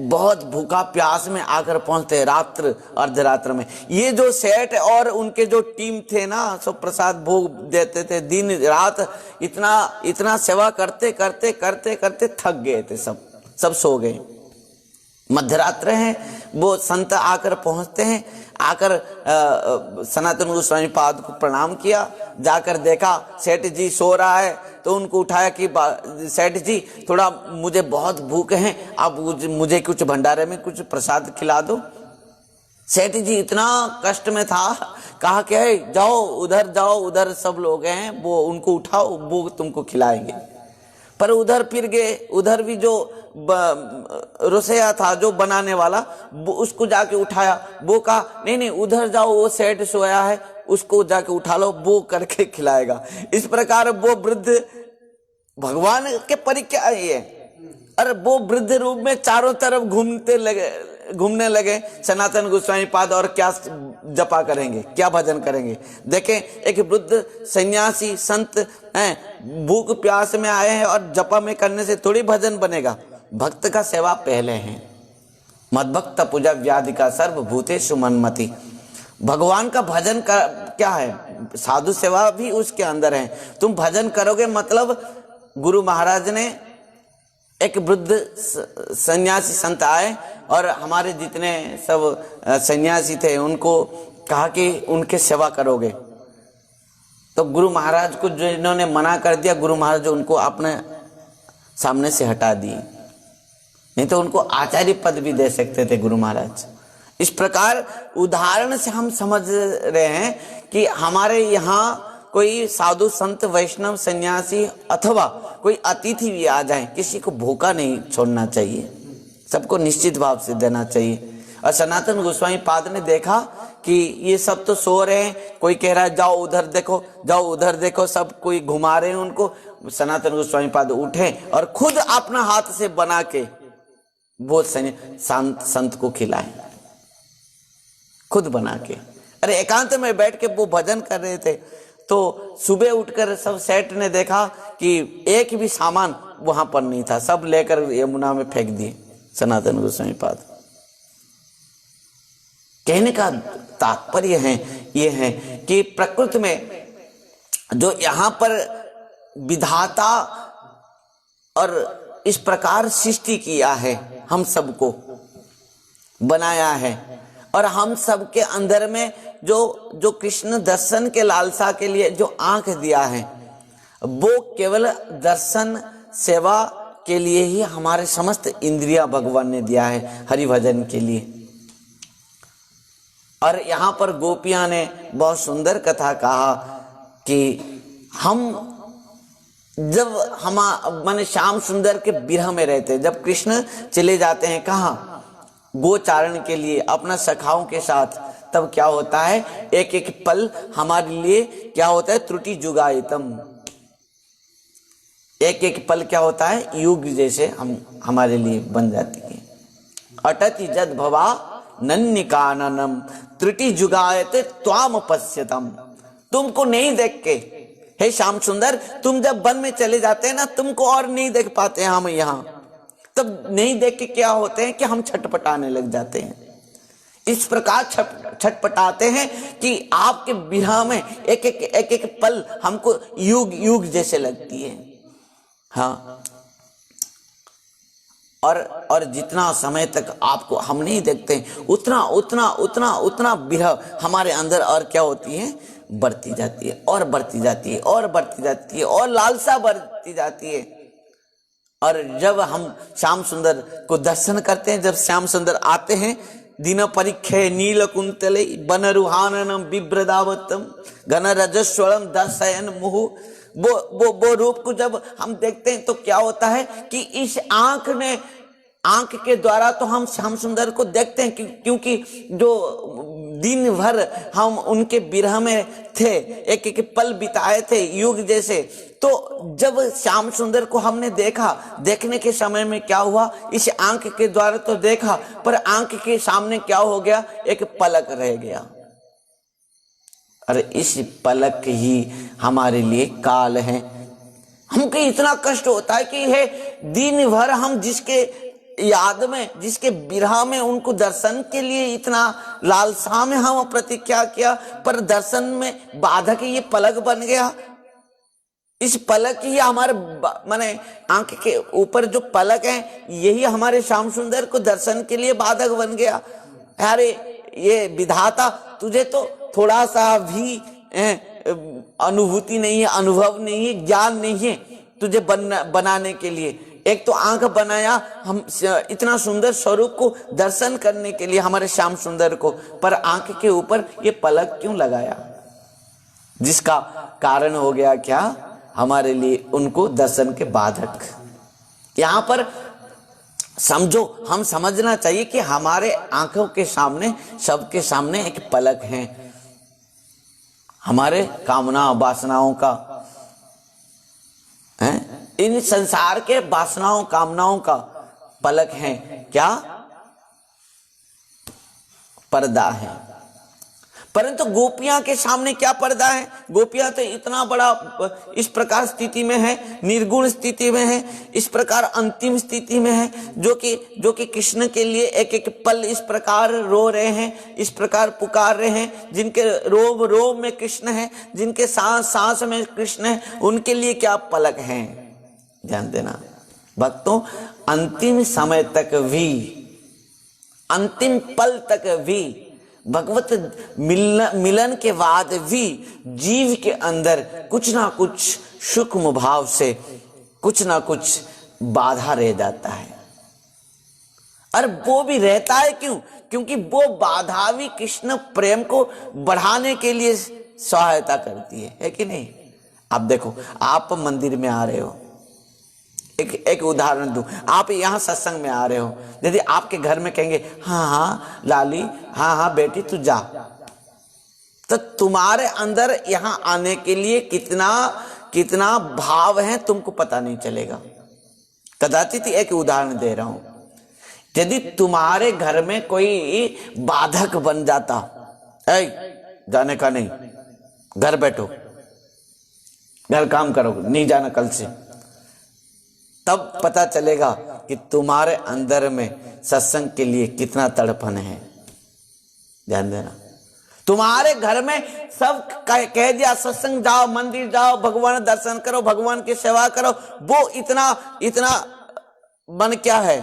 बहुत भूखा प्यास में आकर पहुंचते हैं रात्र अर्धरात्र में। ये जो सेठ और उनके जो टीम थे ना, सब प्रसाद भोग देते थे, दिन रात इतना सेवा करते करते करते करते थक गए थे, सब सो गए। मध्यरात्र है, वो संत आकर पहुंचते हैं। आकर सनातन गोस्वामी पाद को प्रणाम किया, जाकर देखा सेठ जी सो रहा है, तो उनको उठाया कि सेठ जी थोड़ा मुझे बहुत भूख है, आप मुझे कुछ भंडारे में कुछ प्रसाद खिला दो। सेठ जी इतना कष्ट में था, कहा कि है जाओ उधर सब लोग हैं, वो उनको उठाओ, वो तुमको खिलाएंगे। पर उधर फिर गए, उधर भी जो रोसैया था, जो बनाने वाला, वो उसको जाके उठाया। वो कहा नहीं उधर जाओ, वो सेठ सोया है, उसको जाके उठा लो, वो करके खिलाएगा। इस प्रकार वो वृद्ध भगवान के परिक्रमा है, और वो वृद्ध रूप में चारों तरफ घूमने लगे सनातन गोस्वामी पाद। और क्या जपा करेंगे, क्या भजन करेंगे? देखें, एक वृद्ध सन्यासी संत हैं, भूख प्यास में आए हैं, और जपा में करने से थोड़ी भजन बनेगा। भक्त का सेवा पहले है। मद्भक्त पूजा व्याधि का सर्वभूतेषु मन्मति। भगवान का भजन का क्या है? साधु सेवा भी उसके अंदर है। तुम भजन करोगे मतलब, गुरु महाराज ने एक वृद्ध सन्यासी संत आए और हमारे जितने सब सन्यासी थे उनको कहा कि उनके सेवा करोगे। तो गुरु महाराज को जो इन्होंने मना कर दिया, गुरु महाराज उनको अपने सामने से हटा दिए, नहीं तो उनको आचार्य पद भी दे सकते थे गुरु महाराज। इस प्रकार उदाहरण से हम समझ रहे हैं कि हमारे यहाँ कोई साधु संत वैष्णव सन्यासी अथवा कोई अतिथि भी आ जाए, किसी को भूखा नहीं छोड़ना चाहिए, सबको निश्चित भाव से देना चाहिए। और सनातन गोस्वामी पाद ने देखा कि ये सब तो सो रहे हैं, कोई कह रहा है जाओ उधर देखो, जाओ उधर देखो, सब कोई घुमा रहे हैं उनको। सनातन गोस्वामी पाद उठे और खुद अपना हाथ से बना के वो संत को खिलाए, खुद बना के। अरे एकांत में बैठ के वो भजन कर रहे थे, तो सुबह उठकर सब सेठ ने देखा कि एक भी सामान वहां पर नहीं था, सब लेकर यमुना में फेंक दिए सनातन गोस्वामी पाद। कहने का तात्पर्य है ये है कि प्रकृति में जो यहाँ पर विधाता और इस प्रकार सृष्टि किया है, हम सबको बनाया है, और हम सबके अंदर में जो कृष्ण दर्शन के लालसा के लिए जो आंख दिया है, वो केवल दर्शन सेवा के लिए ही हमारे समस्त इंद्रिया भगवान ने दिया है, हरि भजन के लिए। और यहाँ पर गोपियां ने बहुत सुंदर कथा कहा कि हम जब माने श्याम सुंदर के विरह में रहते, जब कृष्ण चले जाते हैं कहाँ, गोचारण के लिए अपना सखाओं के साथ, तब क्या होता है, एक एक पल हमारे लिए क्या होता है, त्रुटि जुगायतम। एक एक पल क्या होता है, युग जैसे हमारे लिए बन जाती है। अटति जद भवा नन्निकाननम त्रुटि जुगायते त्वाम पश्यतम। तुमको नहीं देख के हे श्याम सुंदर, तुम जब वन में चले जाते हैं ना, तुमको और नहीं देख पाते हैं हम यहाँ, तब नहीं देख के क्या होते हैं कि हम छटपटाने लग जाते हैं। इस प्रकार छटपटाते हैं कि आपके विरह में एक एक पल हमको युग युग जैसे लगती है। हाँ, और जितना समय तक आपको हम नहीं देखते, उतना उतना उतना उतना विरह हमारे अंदर और क्या होती है, बढ़ती जाती है और बढ़ती जाती है और बढ़ती जाती है और लालसा बढ़ती जाती है। और जब हम श्याम सुंदर को दर्शन करते हैं, जब श्याम सुंदर आते हैं, दिन परीक्षे नील कुंतले बनरुहाननम बिभ्रदावतम घन रजस्वरम दर्शयन मुहु, वो रूप को जब हम देखते हैं तो क्या होता है कि इस आंख के द्वारा तो हम श्याम सुंदर को देखते हैं, क्योंकि जो दिन भर हम उनके विरह में थे, एक एक पल बिताए थे युग जैसे। तो जब श्याम सुंदर को हमने देखा, देखने के समय में क्या हुआ, इस आंख के द्वारा तो देखा, पर आंख के सामने क्या हो गया, एक पलक रह गया। और इस पलक ही हमारे लिए काल है। हमको इतना कष्ट होता है कि है दिन भर हम जिसके याद में, जिसके विरह में उनको दर्शन के लिए इतना लालसा में हम प्रतीक्षा किया, पर दर्शन में बाधक ये पलक बन गया। इस पलक ही हमारे माने आंख के ऊपर जो पलक है, यही हमारे श्याम सुंदर को दर्शन के लिए बाधक बन गया। अरे ये विधाता, तुझे तो थोड़ा सा भी अनुभूति नहीं है, अनुभव नहीं है, ज्ञान नहीं है तुझे बनाने के लिए। एक तो आंख बनाया हम इतना सुंदर स्वरूप को दर्शन करने के लिए हमारे श्याम सुंदर को, पर आंख के ऊपर ये पलक क्यों लगाया, जिसका कारण हो गया क्या, हमारे लिए उनको दर्शन के बाधक। यहां पर समझो, हम समझना चाहिए कि हमारे आंखों के सामने, सबके सामने एक पलक है, हमारे कामना वासनाओं का है, इन संसार के वासनाओं कामनाओं का पलक है, क्या पर्दा है। परंतु गोपियां के सामने क्या पर्दा है, गोपियां तो इतना बड़ा इस प्रकार स्थिति में है, निर्गुण स्थिति में है, इस प्रकार अंतिम स्थिति में है, जो कि कृष्ण के लिए एक एक पल इस प्रकार रो रहे हैं, इस प्रकार पुकार रहे हैं, जिनके रोम रोम में कृष्ण है, जिनके सांस सांस में कृष्ण है, उनके लिए क्या पलक है। ध्यान देना भक्तों, अंतिम समय तक भी, अंतिम पल तक भी, भगवत मिलन के बाद भी जीव के अंदर कुछ ना कुछ सूक्ष्म भाव से कुछ ना कुछ बाधा रह जाता है। और वो भी रहता है क्यों, क्योंकि वो बाधा भी कृष्ण प्रेम को बढ़ाने के लिए सहायता करती है कि नहीं। आप देखो, आप मंदिर में आ रहे हो, एक उदाहरण दूं, आप यहाँ सत्संग में आ रहे हो, यदि आपके घर में कहेंगे हाँ हाँ लाली, हाँ हाँ बेटी तू जा, तो तुम्हारे अंदर यहाँ आने के लिए कितना भाव है तुमको पता नहीं चलेगा। कदाचित एक उदाहरण दे रहा हूं, यदि तुम्हारे घर में कोई बाधक बन जाता, जाने का नहीं, घर बैठो, घर काम करो, नहीं जाना कल से, तब पता चलेगा कि तुम्हारे अंदर में सत्संग के लिए कितना तड़पन है। ध्यान देना, तुम्हारे घर में सब कह दिया सत्संग जाओ, मंदिर जाओ, भगवान दर्शन करो, भगवान की सेवा करो, वो इतना मन क्या है,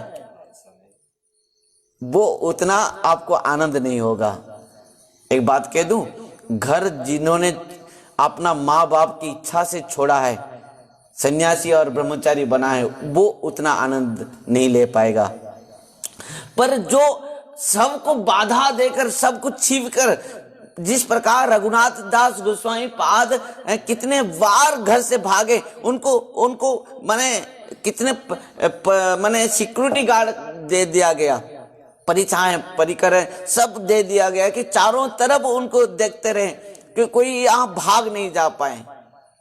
वो उतना आपको आनंद नहीं होगा। एक बात कह दूं, घर जिन्होंने अपना माँ बाप की इच्छा से छोड़ा है, सन्यासी और ब्रह्मचारी बना है, वो उतना आनंद नहीं ले पाएगा। पर जो सबको बाधा देकर, सबको छीव कर, जिस प्रकार रघुनाथ दास गोस्वामी पाद कितने बार घर से भागे, उनको माने कितने माने सिक्योरिटी गार्ड दे दिया गया, परिछाएं परिकर सब दे दिया गया कि चारों तरफ उनको देखते रहे कि कोई यहाँ भाग नहीं जा पाए।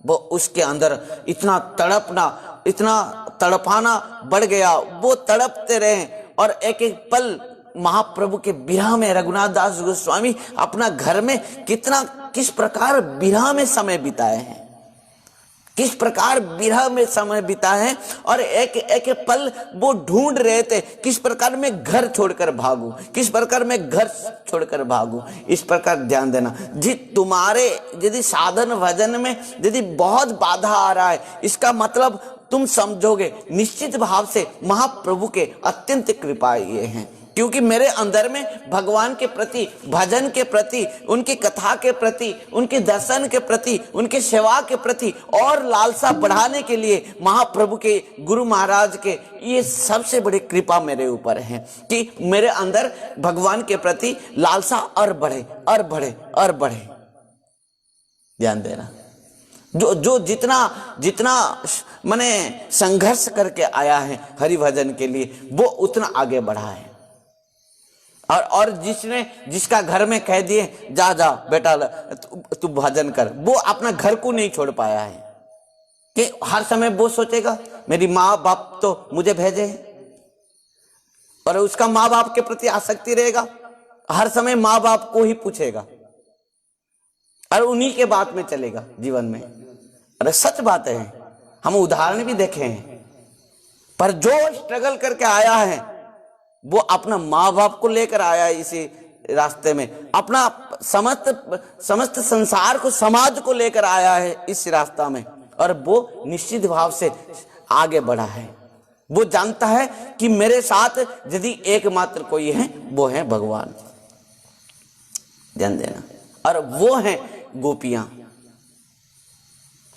वो उसके अंदर इतना तड़पना, इतना तड़पाना बढ़ गया, वो तड़पते रहे। और एक एक पल महाप्रभु के विरह में रघुनाथ दास गोस्वामी अपना घर में किस प्रकार विरह में समय बिताए हैं, किस प्रकार विरह में समय बिताए हैं। और एक एक पल वो ढूंढ रहे थे, किस प्रकार मैं घर छोड़कर भागूं, किस प्रकार मैं घर छोड़कर भागूं। इस प्रकार ध्यान देना, जी तुम्हारे यदि साधन भजन में यदि बहुत बाधा आ रहा है, इसका मतलब तुम समझोगे निश्चित भाव से महाप्रभु के अत्यंत कृपा ये हैं, क्योंकि मेरे अंदर में भगवान के प्रति, भजन के प्रति, उनकी कथा के प्रति, उनके दर्शन के प्रति, उनके सेवा के प्रति और लालसा बढ़ाने के लिए महाप्रभु के, गुरु महाराज के ये सबसे बड़ी कृपा मेरे ऊपर है कि मेरे अंदर भगवान के प्रति लालसा और बढ़े और बढ़े और बढ़े। ध्यान देना, जो जितना जितना माने संघर्ष करके आया है हरि भजन के लिए, वो उतना आगे बढ़ा है। और जिसका घर में कह दिए जा जा बेटा तू भजन कर, वो अपना घर को नहीं छोड़ पाया है कि हर समय वो सोचेगा मेरी माँ बाप तो मुझे भेजे हैं, और उसका माँ बाप के प्रति आसक्ति रहेगा, हर समय माँ बाप को ही पूछेगा और उन्हीं के बात में चलेगा जीवन में। अरे सच बात है, हम उदाहरण भी देखे हैं। पर जो स्ट्रगल करके आया है वो अपना माँ बाप को लेकर आया है इसी रास्ते में, अपना समस्त संसार को, समाज को लेकर आया है इस रास्ता में, और वो निश्चित भाव से आगे बढ़ा है। वो जानता है कि मेरे साथ यदि एकमात्र कोई है वो है भगवान। ध्यान देना, और वो है गोपियां,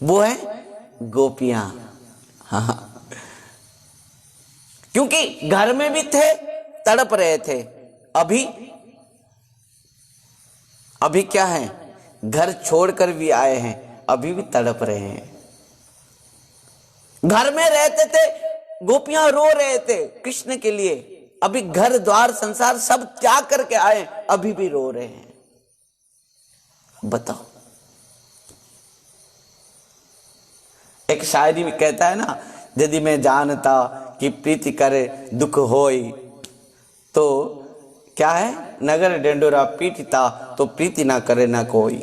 वो है गोपियां। हाँ, क्योंकि घर में भी थे, तड़प रहे थे, अभी क्या है, घर छोड़कर भी आए हैं, अभी भी तड़प रहे हैं। घर में रहते थे, गोपियां रो रहे थे कृष्ण के लिए, अभी घर द्वार संसार सब त्याग करके आए, अभी भी रो रहे हैं। बताओ, एक शायरी में कहता है ना, यदि मैं जानता कि प्रीति करे दुख होई, तो क्या है, नगर डेंडोरा पीटता तो प्रीति ना करे ना कोई।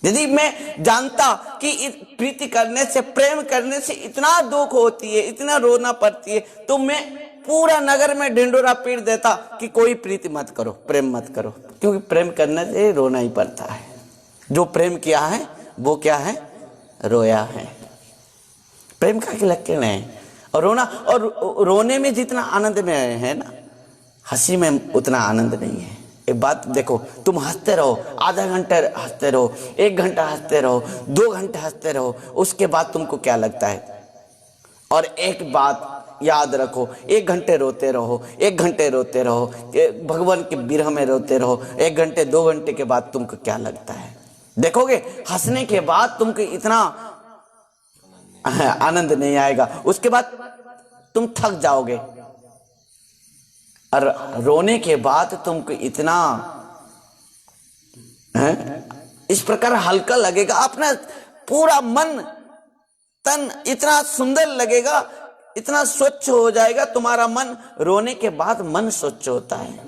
यदि मैं जानता कि प्रीति करने से, प्रेम करने से इतना दुख होती है, इतना रोना पड़ती है, तो मैं पूरा नगर में ढिंडोरा पीट देता कि कोई प्रीति मत करो, प्रेम मत करो, क्योंकि प्रेम करने से रोना ही पड़ता है। जो प्रेम किया है वो क्या है, रोया है। प्रेम का लक्षण है। और रोना, और रोने में जितना आनंद में है ना, हंसी में उतना आनंद नहीं है। एक बात देखो, तुम हंसते रहो, आधा घंटा हंसते रहो, 1 घंटा हंसते रहो, 2 घंटे हंसते रहो, उसके बाद तुमको क्या लगता है? और एक बात याद रखो, 1 घंटे रोते रहो, 1 घंटे रोते रहो, भगवान के विरह में रोते रहो, 1 घंटे 2 घंटे के बाद तुमको क्या लगता है? देखोगे हंसने के बाद तुमको इतना आनंद नहीं आएगा, उसके बाद तुम थक जाओगे, और रोने के बाद तुमको इतना इस प्रकार हल्का लगेगा, अपना पूरा मन तन इतना सुंदर लगेगा, इतना स्वच्छ हो जाएगा तुम्हारा मन। रोने के बाद मन स्वच्छ होता है।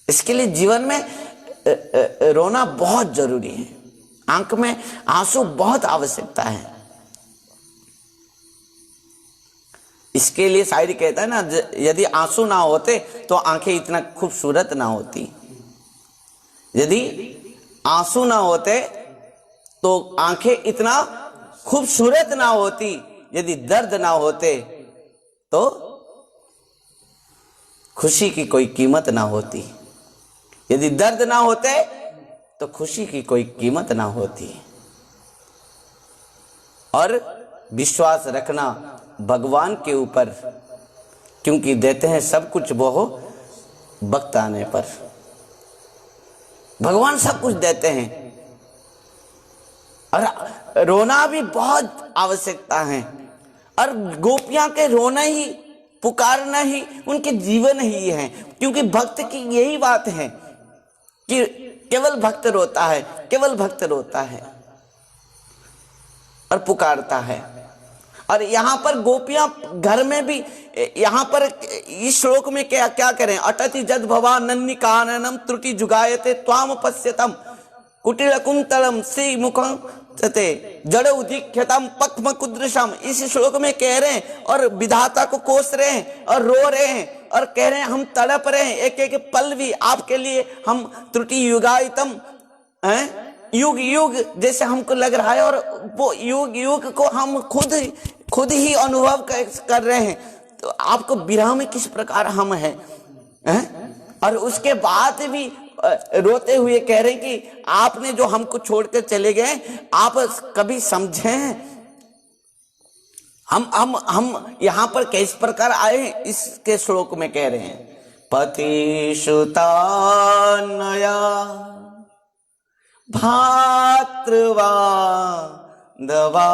इसके लिए जीवन में रोना बहुत जरूरी है। आंख में आंसू बहुत आवश्यकता है। इसके लिए शायरी कहता है ना, यदि आंसू ना होते तो आंखें इतना खूबसूरत ना होती। यदि आंसू ना होते तो आंखें इतना खूबसूरत ना होती। यदि दर्द ना होते तो खुशी की कोई कीमत ना होती। यदि दर्द ना होते तो खुशी की कोई कीमत ना होती। और विश्वास रखना भगवान के ऊपर, क्योंकि देते हैं सब कुछ वो वक्त आने पर। भगवान सब कुछ देते हैं। और रोना भी बहुत आवश्यकता है। और गोपियां के रोना ही, पुकारना ही उनके जीवन ही है। क्योंकि भक्त की यही बात है कि केवल भक्त रोता है, केवल भक्त रोता है और पुकारता है। और यहाँ पर गोपियां घर में भी, यहाँ पर इस श्लोक में क्या क्या करें, अटति जद भवा नन्नी काननम त्रुटि जुगायते त्वाम पश्यतम कुटिल कुंतलम श्री मुखम तते जड़ उदिख्यतम पक्म कुदृशम। इस श्लोक में कह रहे हैं और विधाता को कोस रहे हैं और रो रहे हैं और कह रहे हैं हम तड़प रहे हैं, एक एक पल भी आपके लिए हम त्रुटि युगायतम हैं, युग युग जैसे हमको लग रहा है, और वो युग युग को हम खुद ही अनुभव कर रहे हैं। तो आपको विरह में किस प्रकार हम हैं? और उसके बाद भी रोते हुए कह रहे कि आपने जो हमको छोड़कर चले गए, आप कभी समझे? हम यहां पर किस प्रकार आए, इसके श्लोक में कह रहे हैं, पति सुता नया भातृवा दवा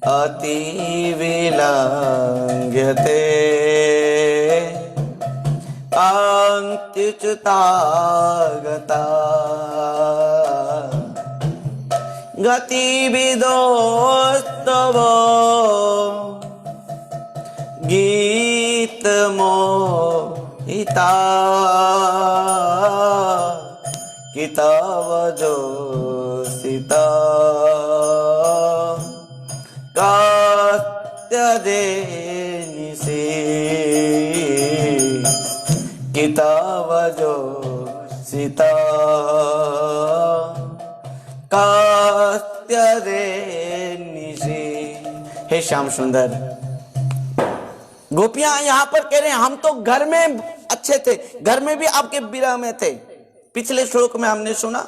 अति विलंघ्यते अंत्युच्युतागता गतिविदोस्तव गीतमोहिता कितवजोषिता कात्यजेनिषि कितवजोषिता कात्यजेनिषि। हे श्याम सुंदर, गोपियां यहां पर कह रहे हैं हम तो घर में अच्छे थे, घर में भी आपके विरह में थे। पिछले श्लोक में हमने सुना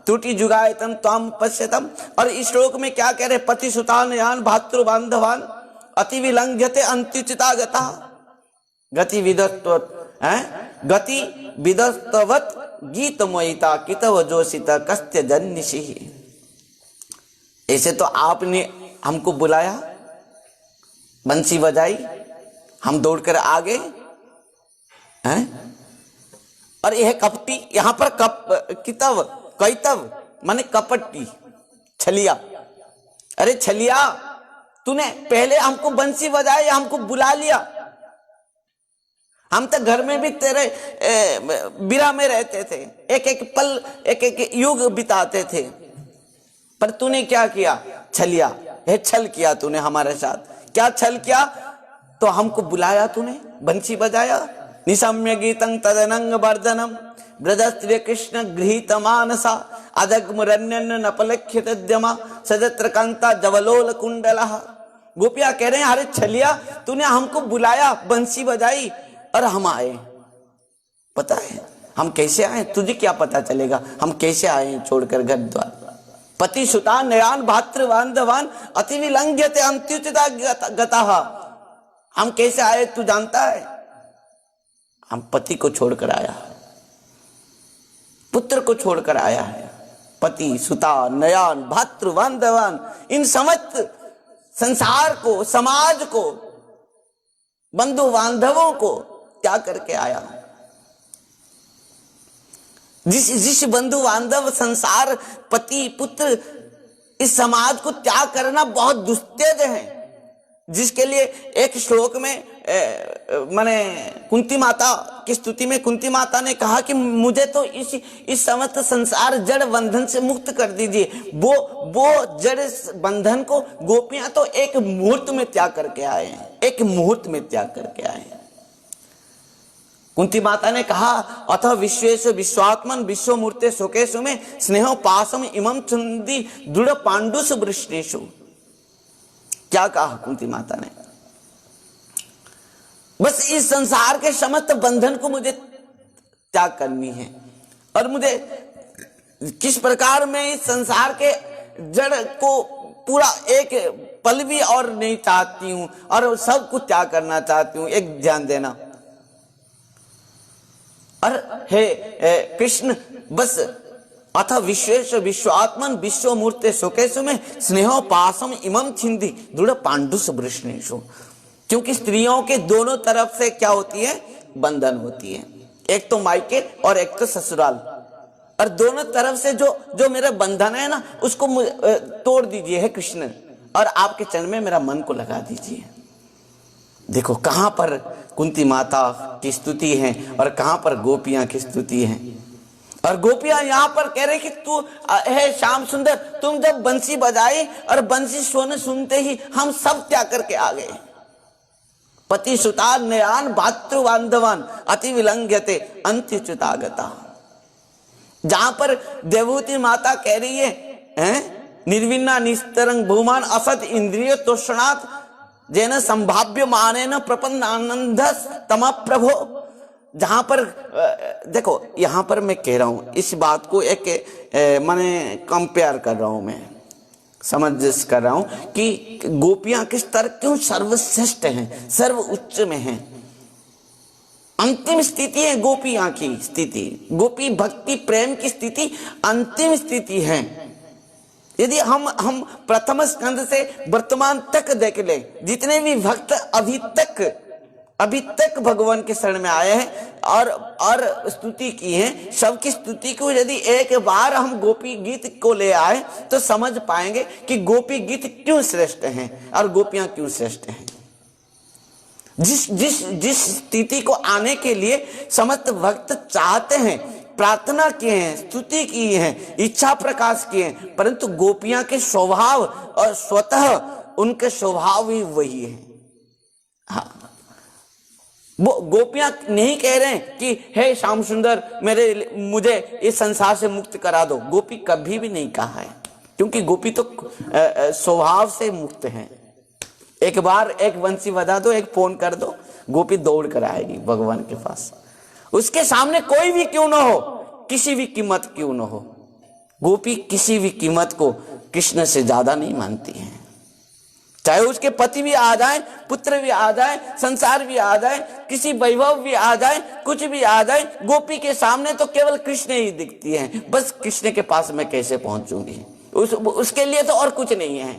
त्रुटि जुगायतम त्वाम पश्यतम, और इस श्लोक में क्या कह रहे, पति सुतान यान भातृ बांधवान अति विलंघ्यते अंत्युचिता गता गति विदत्वत गति विदत्वत गीत मोहिता कितव जोशिता कस्त्य जन्निषि। ऐसे तो आपने हमको बुलाया, बंसी बजाई, हम दौड़कर आ गए हैं, और यह कपटी, यहां पर कितव कैतव माने कपटी, छलिया। अरे छलिया, तूने पहले हमको बंसी बजाई, हमको बुला लिया, हम तो घर में भी तेरे बिरा में रहते थे, एक एक पल एक एक युग बिताते थे, पर तूने क्या किया? छलिया, यह छल किया तूने हमारे साथ। क्या छल किया? तो हमको बुलाया तूने, बंसी बजाया। निशम्य गीतं तदनंग वर्धनम ब्रजस्त्रिय कृष्ण गृहीत मानसा अदग्मरण्यन नपलक्ष्य तद्यमा सजत्र कांता जवलोल कुंडला। गोपिया कह रहे हैं अरे छलिया, तूने हमको बुलाया, बंसी बजाई, और हम आए। पता है हम कैसे आए? तुझे क्या पता चलेगा हम कैसे आए छोड़कर घर द्वार। पति सुता नयान भातृ बांधवान अति विलंघ्यते अंत्युचिता गता। हम कैसे आए तू जानता है? हम पति को छोड़कर आया, पुत्र को छोड़कर आया है। पति सुता नयान भातृ बांधवान, इन समस्त संसार को, समाज को, बंधु बांधवों को त्याग करके आया। जिस बंधु बांधव, संसार, पति, पुत्र, इस समाज को त्याग करना बहुत दुस्तेज है, जिसके लिए एक श्लोक में माने कुंती माता की स्तुति में कुंती माता ने कहा कि मुझे तो इस समस्त संसार जड़ बंधन से मुक्त कर दीजिए। वो जड़ बंधन को गोपियां तो एक मुहूर्त में त्याग करके आए हैं, एक मुहूर्त में त्याग करके आए हैं। कुंती माता ने कहा अथ विश्वेषु विश्वात्मन विश्व मूर्ते शोकेशु में स्नेहो पासम इमं चुंदी दृढ़ पांडुसु वृष्णेषु। क्या कहा कुंती माता ने? बस इस संसार के समस्त बंधन को मुझे त्याग करनी है, और मुझे किस प्रकार मैं इस संसार के जड़ को पूरा एक पल भी और नहीं चाहती हूं, और सब कुछ त्याग करना चाहती हूं। एक ध्यान देना, और हे कृष्ण, बस अथ विश्वेश विश्वात्मन विश्व मूर्ते शोकेशु में स्नेहो पासम इमं छिंदी दृढ़ पांडुस वृष्णेषु। क्योंकि स्त्रियों के दोनों तरफ से क्या होती है? बंधन होती है, एक तो मायके और एक तो ससुराल, और दोनों तरफ से जो मेरा बंधन है ना, उसको तोड़ दीजिए है कृष्ण, और आपके चरण में मेरा मन को लगा दीजिए। देखो कहां पर कुंती माता की स्तुति है और कहां पर गोपियां की स्तुति है। और गोपियां यहां पर कह रहे कि तू है श्याम सुंदर, तुम जब बंसी बजाई और बंसी सुनते ही हम सब त्याग करके आ गए। पति सुता नयान भातृ बांधवान अति विलंघ्यते अंत्युच्युतागता। जहां पर देवहूति माता कह रही है निर्विन्ना निस्तरंग भूमान असत इंद्रिय तोषणात् जेन संभाव्य माने न प्रपन्न आनंद तम प्रभो। जहां पर देखो, यहां पर मैं कह रहा हूं इस बात को एक माने कंपेयर कर रहा हूं, मैं समझ कर रहा हूं कि गोपियां किस तरह क्यों सर्वश्रेष्ठ हैं, सर्व उच्च में हैं। अंतिम स्थिति है गोपियां की स्थिति, गोपी भक्ति प्रेम की स्थिति अंतिम स्थिति है। यदि हम प्रथम स्कंद से वर्तमान तक देख ले, जितने भी भक्त अभी तक भगवान के शरण में आए हैं और स्तुति की है, सबकी स्तुति को यदि एक बार हम गोपी गीत को ले आए तो समझ पाएंगे कि गोपी गीत क्यों श्रेष्ठ हैं और गोपियां क्यों श्रेष्ठ हैं। जिस स्थिति को आने के लिए समस्त भक्त चाहते हैं, प्रार्थना किए हैं, स्तुति की है, इच्छा प्रकाश किए हैं, परंतु गोपियां के स्वभाव और स्वतः उनके स्वभाव ही वही है। हाँ, वो गोपियां नहीं कह रहे हैं कि हे श्याम सुंदर मुझे इस संसार से मुक्त करा दो। गोपी कभी भी नहीं कहा है, क्योंकि गोपी तो स्वभाव से मुक्त है। एक बार एक बंसी बजा दो, एक फोन कर दो, गोपी दौड़ कर आएगी भगवान के पास। उसके सामने कोई भी क्यों ना हो, किसी भी कीमत क्यों ना हो, गोपी किसी भी कीमत को कृष्ण से ज्यादा नहीं मानती है। चाहे उसके पति भी आ जाए, पुत्र भी आ जाए, संसार भी आ जाए, किसी वैभव भी आ जाए, कुछ भी आ जाए, गोपी के सामने तो केवल कृष्ण ही दिखती है। बस कृष्ण के पास मैं कैसे पहुंचूंगी, उसके लिए तो और कुछ नहीं है।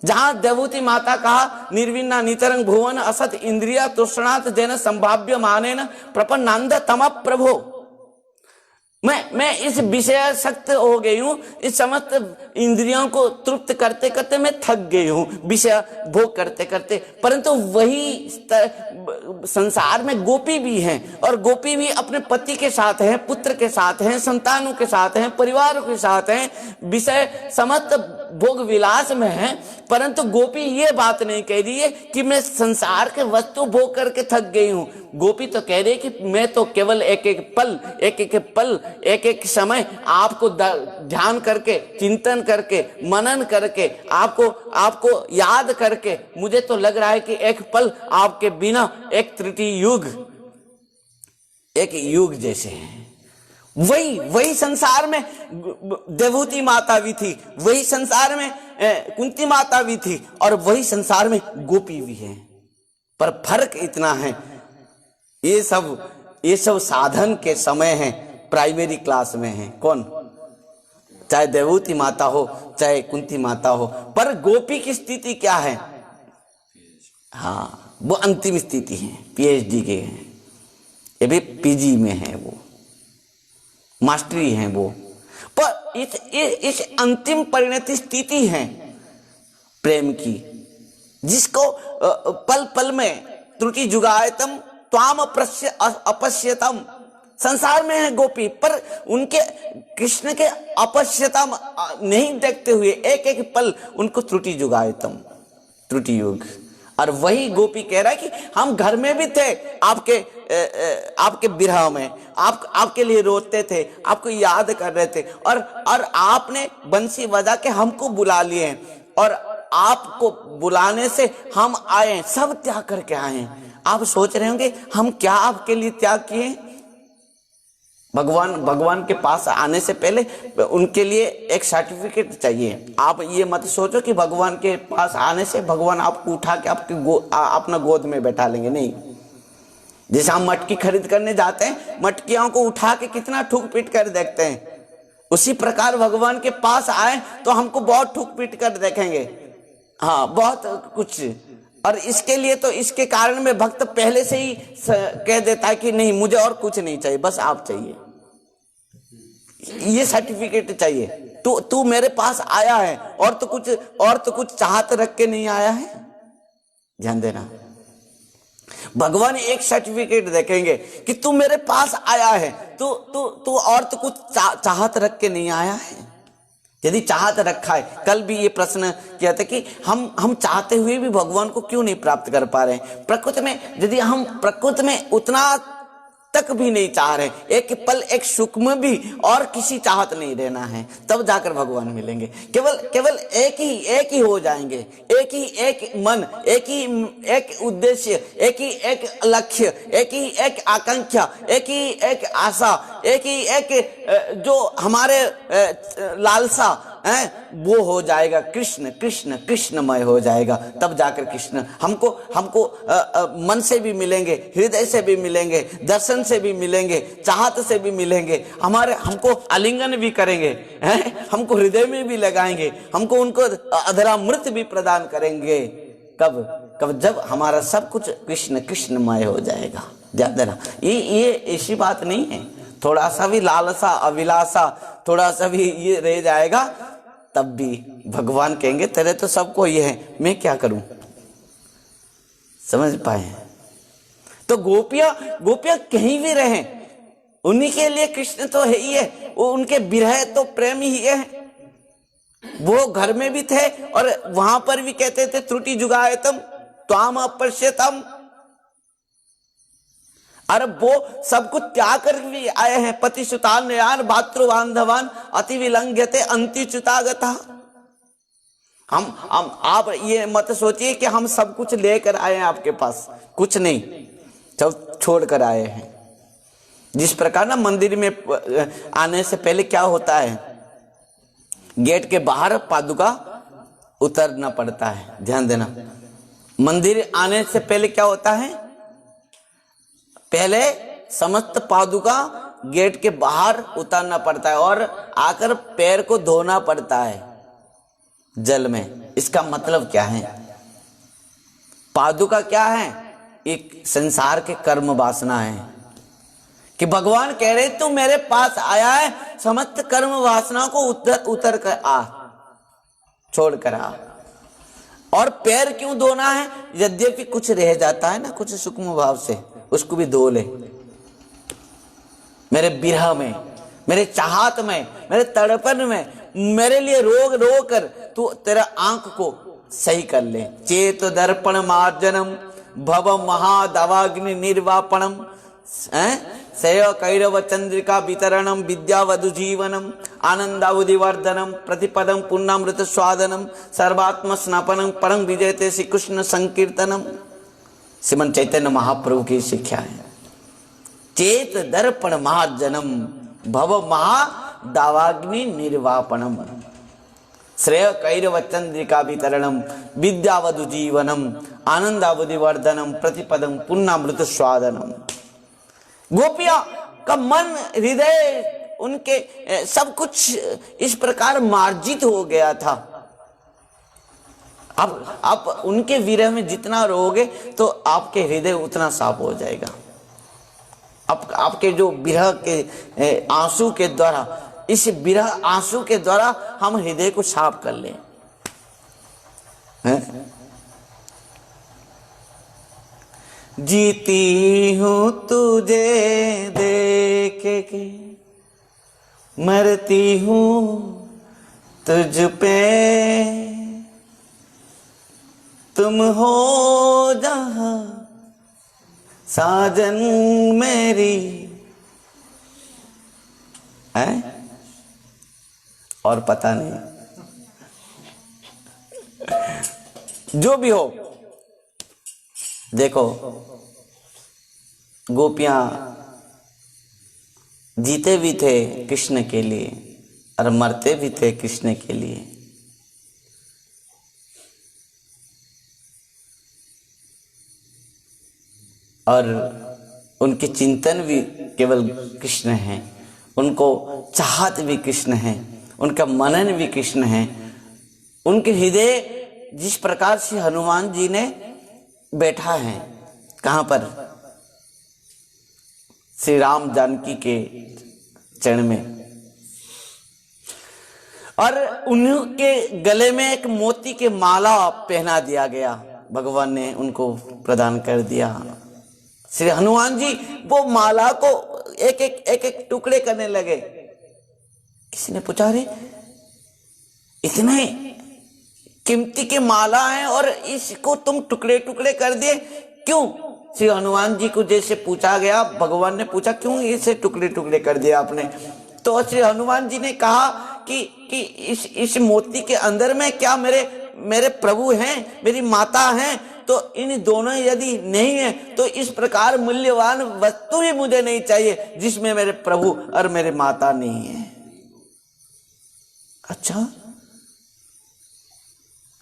जहां देवूति माता कहा निर्विन्ना नितरंग भुवन असत इंद्रिया तृष्णात जेन संभाव्य मानेन प्रपन्नांद तम प्रभो। मैं इस विषय सक्त हो गई हूं, इस समस्त इंद्रियों को तृप्त करते करते मैं थक गई हूं, विषय भोग करते करते। परंतु वही संसार में गोपी भी हैं, और गोपी भी अपने पति के साथ हैं, पुत्र के साथ हैं, संतानों के साथ हैं, परिवारों के साथ हैं, विषय समस्त भोग विलास में है। परंतु गोपी ये बात नहीं कह रही है कि मैं संसार के वस्तु भोग करके थक गई हूं। गोपी तो कह रही है कि मैं तो केवल एक एक पल एक एक समय आपको ध्यान करके, चिंतन करके, मनन करके, आपको याद करके, मुझे तो लग रहा है कि एक पल आपके बिना एक त्रुटि युग जैसे है। वही संसार में देवहूति माता भी थी, वही संसार में कुंती माता भी थी, और वही संसार में गोपी भी है। पर फर्क इतना है, ये सब साधन के समय है, प्राइमरी क्लास में है। कौन? चाहे देवहूति माता हो, चाहे कुंती माता हो। पर गोपी की स्थिति क्या है? हाँ, वो अंतिम स्थिति है, पीएचडी के हैं, ये भी पीजी में है, वो मास्टरी है वो। पर इस अंतिम परिणति स्थिति है प्रेम की, जिसको पल पल में त्रुटि जुगायतम त्वाम अपश्यतम। संसार में है गोपी, पर उनके कृष्ण के अपश्यतम नहीं देखते हुए एक एक पल उनको त्रुटि जुगायतम, त्रुटि युग। और वही गोपी कह रहा है कि हम घर में भी थे, आपके विरह में, आपके लिए रोते थे, आपको याद कर रहे थे, और आपने बंसी बजा के हमको बुला लिए, और आपको बुलाने से हम आए, सब त्याग करके आए। आप सोच रहे होंगे हम क्या आपके लिए त्याग किए। भगवान के पास आने से पहले उनके लिए एक सर्टिफिकेट चाहिए। आप ये मत सोचो कि भगवान के पास आने से भगवान आपको उठा के अपना गोद में बैठा लेंगे, नहीं। जैसे हम मटकी खरीद करने जाते हैं, मटकियों को उठा के कितना ठुक पीट कर देखते हैं, उसी प्रकार भगवान के पास आए तो हमको बहुत ठुक पीट कर देखेंगे। हाँ, बहुत कुछ। और इसके लिए तो इसके कारण में भक्त पहले से ही कह देता है कि नहीं, मुझे और कुछ नहीं चाहिए, बस आप चाहिए, ये सर्टिफिकेट चाहिए। तू मेरे पास आया है और तो कुछ चाहत रख के नहीं आया है। ध्यान देना, भगवान एक सर्टिफिकेट देखेंगे कि तू मेरे पास आया है, तू और तो कुछ चाहत रख के नहीं आया है। यदि चाहत रखा है, कल भी ये प्रश्न किया था कि हम चाहते हुए भी भगवान को क्यों नहीं प्राप्त कर पा रहे हैं। प्रकृति में यदि हम प्रकृति में उतना तक भी नहीं चाह रहे, एक पल एक सुख में भी और किसी चाहत नहीं रहना है, तब जाकर भगवान मिलेंगे। केवल केवल एक ही हो जाएंगे, एक मन, एक उद्देश्य, एक लक्ष्य, एक आकांक्षा, एक आशा, एक जो हमारे लालसा है वो हो जाएगा, कृष्ण कृष्ण कृष्णमय हो जाएगा। तब जाकर कृष्ण हमको मन से भी मिलेंगे, हृदय से भी मिलेंगे, दर्शन से भी मिलेंगे, चाहत से भी मिलेंगे, हमको आलिंगन भी करेंगे, हैं, हमको हृदय में भी लगाएंगे, हमको उनको अधरामृत भी प्रदान करेंगे। कब जब हमारा सब कुछ कृष्ण कृष्णमय हो जाएगा। ध्यान देना, ये ऐसी बात नहीं है, थोड़ा सा भी लालसा अभिलाषा, थोड़ा सा भी ये रह जाएगा, तब भी भगवान कहेंगे तेरे तो सबको ये है, मैं क्या करूं। समझ पाए? तो गोपियां कहीं भी रहें, उन्हीं के लिए कृष्ण तो है ही है, वो उनके विरह तो प्रेम ही है। वो घर में भी थे और वहां पर भी कहते थे त्रुटि जुगायतम त्वाम अपश्यतम। अरे वो सब कुछ त्याग कर भी आए हैं। पति सुतान नयान भातृ बांधवान अति विलंघ्यते अंतिच्युतागता। हम आप ये मत सोचिए कि हम सब कुछ लेकर आए हैं आपके पास, कुछ नहीं, सब छोड़ कर आए हैं। जिस प्रकार ना मंदिर में आने से पहले क्या होता है, गेट के बाहर पादुका उतरना पड़ता है। ध्यान देना, मंदिर आने से पहले क्या होता है, पहले समस्त पादुका गेट के बाहर उतारना पड़ता है और आकर पैर को धोना पड़ता है जल में। इसका मतलब क्या है, पादुका क्या है, एक संसार के कर्म वासना है कि भगवान कह रहे तू मेरे पास आया है, समस्त कर्म वासना को उतर कर आ, छोड़ कर आ। और पैर क्यों धोना है, यद्यपि कुछ रह जाता है ना कुछ सूक्ष्म भाव से, उसको भी धो ले। मेरे विरह में, मेरे चाहत में, मेरे तड़पन में, मेरे लिए रो कर तू तेरा आंख को सही कर ले। चेत दर्पण मार्जनम भव महादवाग्नि निर्वापणम सय कैरव चंद्रिका वितरणम विद्यावधु जीवनम आनंदावधिवर्धनम प्रतिपदम पुण्यमृत स्वादनम सर्वात्म स्नापनम परम विजयते श्री कृष्ण संकीर्तनम। श्रीमन चैतन्य महाप्रभु की शिक्षा है। चेत दर्पण महाजनम भव महादावाग्नि निर्वापणम श्रेय कैरव चंद्रिका वितरणम विद्यावधु जीवनम आनंदावधिवर्धनम प्रतिपदम पुण्यमृत स्वादनम। गोपियां का मन हृदय उनके सब कुछ इस प्रकार मार्जित हो गया था। अब आप उनके विरह में जितना रोगे तो आपके हृदय उतना साफ हो जाएगा। आपके जो विरह के आंसू के द्वारा, इस विरह आंसू के द्वारा हम हृदय को साफ कर लें। जीती हूं तुझे देख के, मरती हूं तुझ पे, तुम हो जहां साजन मेरी है, और पता नहीं जो भी हो। देखो गोपियां जीते भी थे कृष्ण के लिए और मरते भी थे कृष्ण के लिए। और उनके चिंतन भी केवल कृष्ण है, उनको चाहत भी कृष्ण है, उनका मनन भी कृष्ण है। उनके हृदय जिस प्रकार से हनुमान जी ने बैठा है, कहां पर, श्री राम जानकी के चरण में, और उनके गले में एक मोती के माला पहना दिया गया, भगवान ने उनको प्रदान कर दिया। श्री हनुमान जी वो माला को एक एक टुकड़े करने लगे। किसी ने पूछा, रे इतने कीमती के माला है और इसको तुम टुकड़े टुकड़े कर दिए क्यों? श्री हनुमान जी को जैसे पूछा गया, भगवान ने पूछा क्यों इसे टुकड़े टुकड़े कर दिया आपने, तो श्री हनुमान जी ने कहा कि इस मोती के अंदर में क्या मेरे प्रभु हैं, मेरी माता हैं, तो इन दोनों यदि नहीं है तो इस प्रकार मूल्यवान वस्तु भी मुझे नहीं चाहिए जिसमें मेरे प्रभु और मेरे माता नहीं है। अच्छा,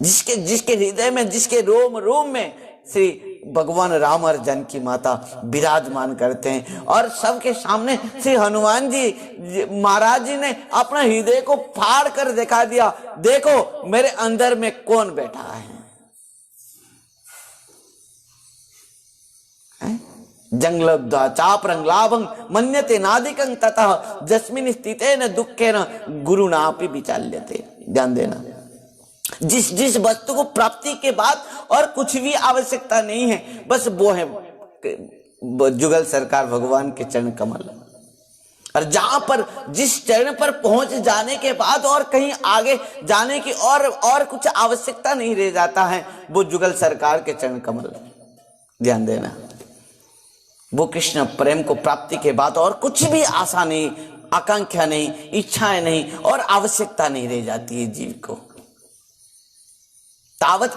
जिसके हृदय में, जिसके रोम रोम में श्री भगवान राम और जानकी माता विराजमान करते हैं, और सबके सामने श्री हनुमान जी महाराज जी ने अपना हृदय को फाड़ कर दिखा दिया, देखो मेरे अंदर में कौन बैठा है। जंगलब्धा चापरंगलाभं मन्यते नादिकं ततः जस्मिन् स्थितेन दुःखेन गुरुणापि विचाल्यते। ध्यान देना, जिस वस्तु को प्राप्ति के बाद और कुछ भी आवश्यकता नहीं है, बस वो है जुगल सरकार भगवान के चरण कमल। और जहां पर जिस चरण पर पहुंच जाने के बाद और कहीं आगे जाने की और कुछ आवश्यकता नहीं रह जाता है, वो जुगल सरकार के चरण कमल। ध्यान देना, वो कृष्ण प्रेम को प्राप्ति के बाद और कुछ भी आशा नहीं, आकांक्षा नहीं, इच्छाएं नहीं और आवश्यकता नहीं रह जाती है जीव को। तावत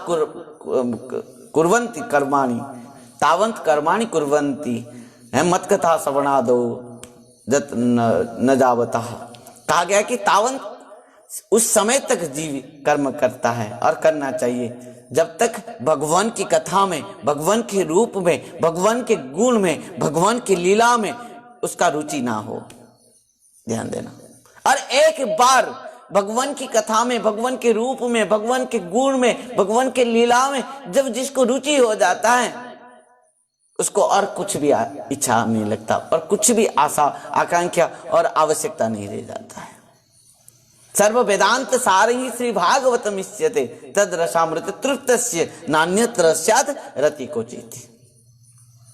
कुर्वन्ति कर्माणि तावंत कर्माणि कुर्वन्ति मत कथा श्रवणादो जत न जावता। कहा गया कि तावंत उस समय तक जीव कर्म करता है और करना चाहिए जब तक भगवान की कथा में, भगवान के रूप में, भगवान के गुण में, भगवान की लीला में उसका रुचि ना हो। ध्यान देना, और एक बार भगवान की कथा में, भगवान के रूप में, भगवान के गुण में, भगवान के लीला में जब जिसको रुचि हो जाता है, उसको और कुछ भी इच्छा नहीं लगता और कुछ भी आशा, आकांक्षा और आवश्यकता नहीं रह जाता है। सर्व वेदांत सार ही श्री भागवतम इष्यते तद रसामृत तृप्तस्य नान्यत्र स्यात् रति क्वचित्।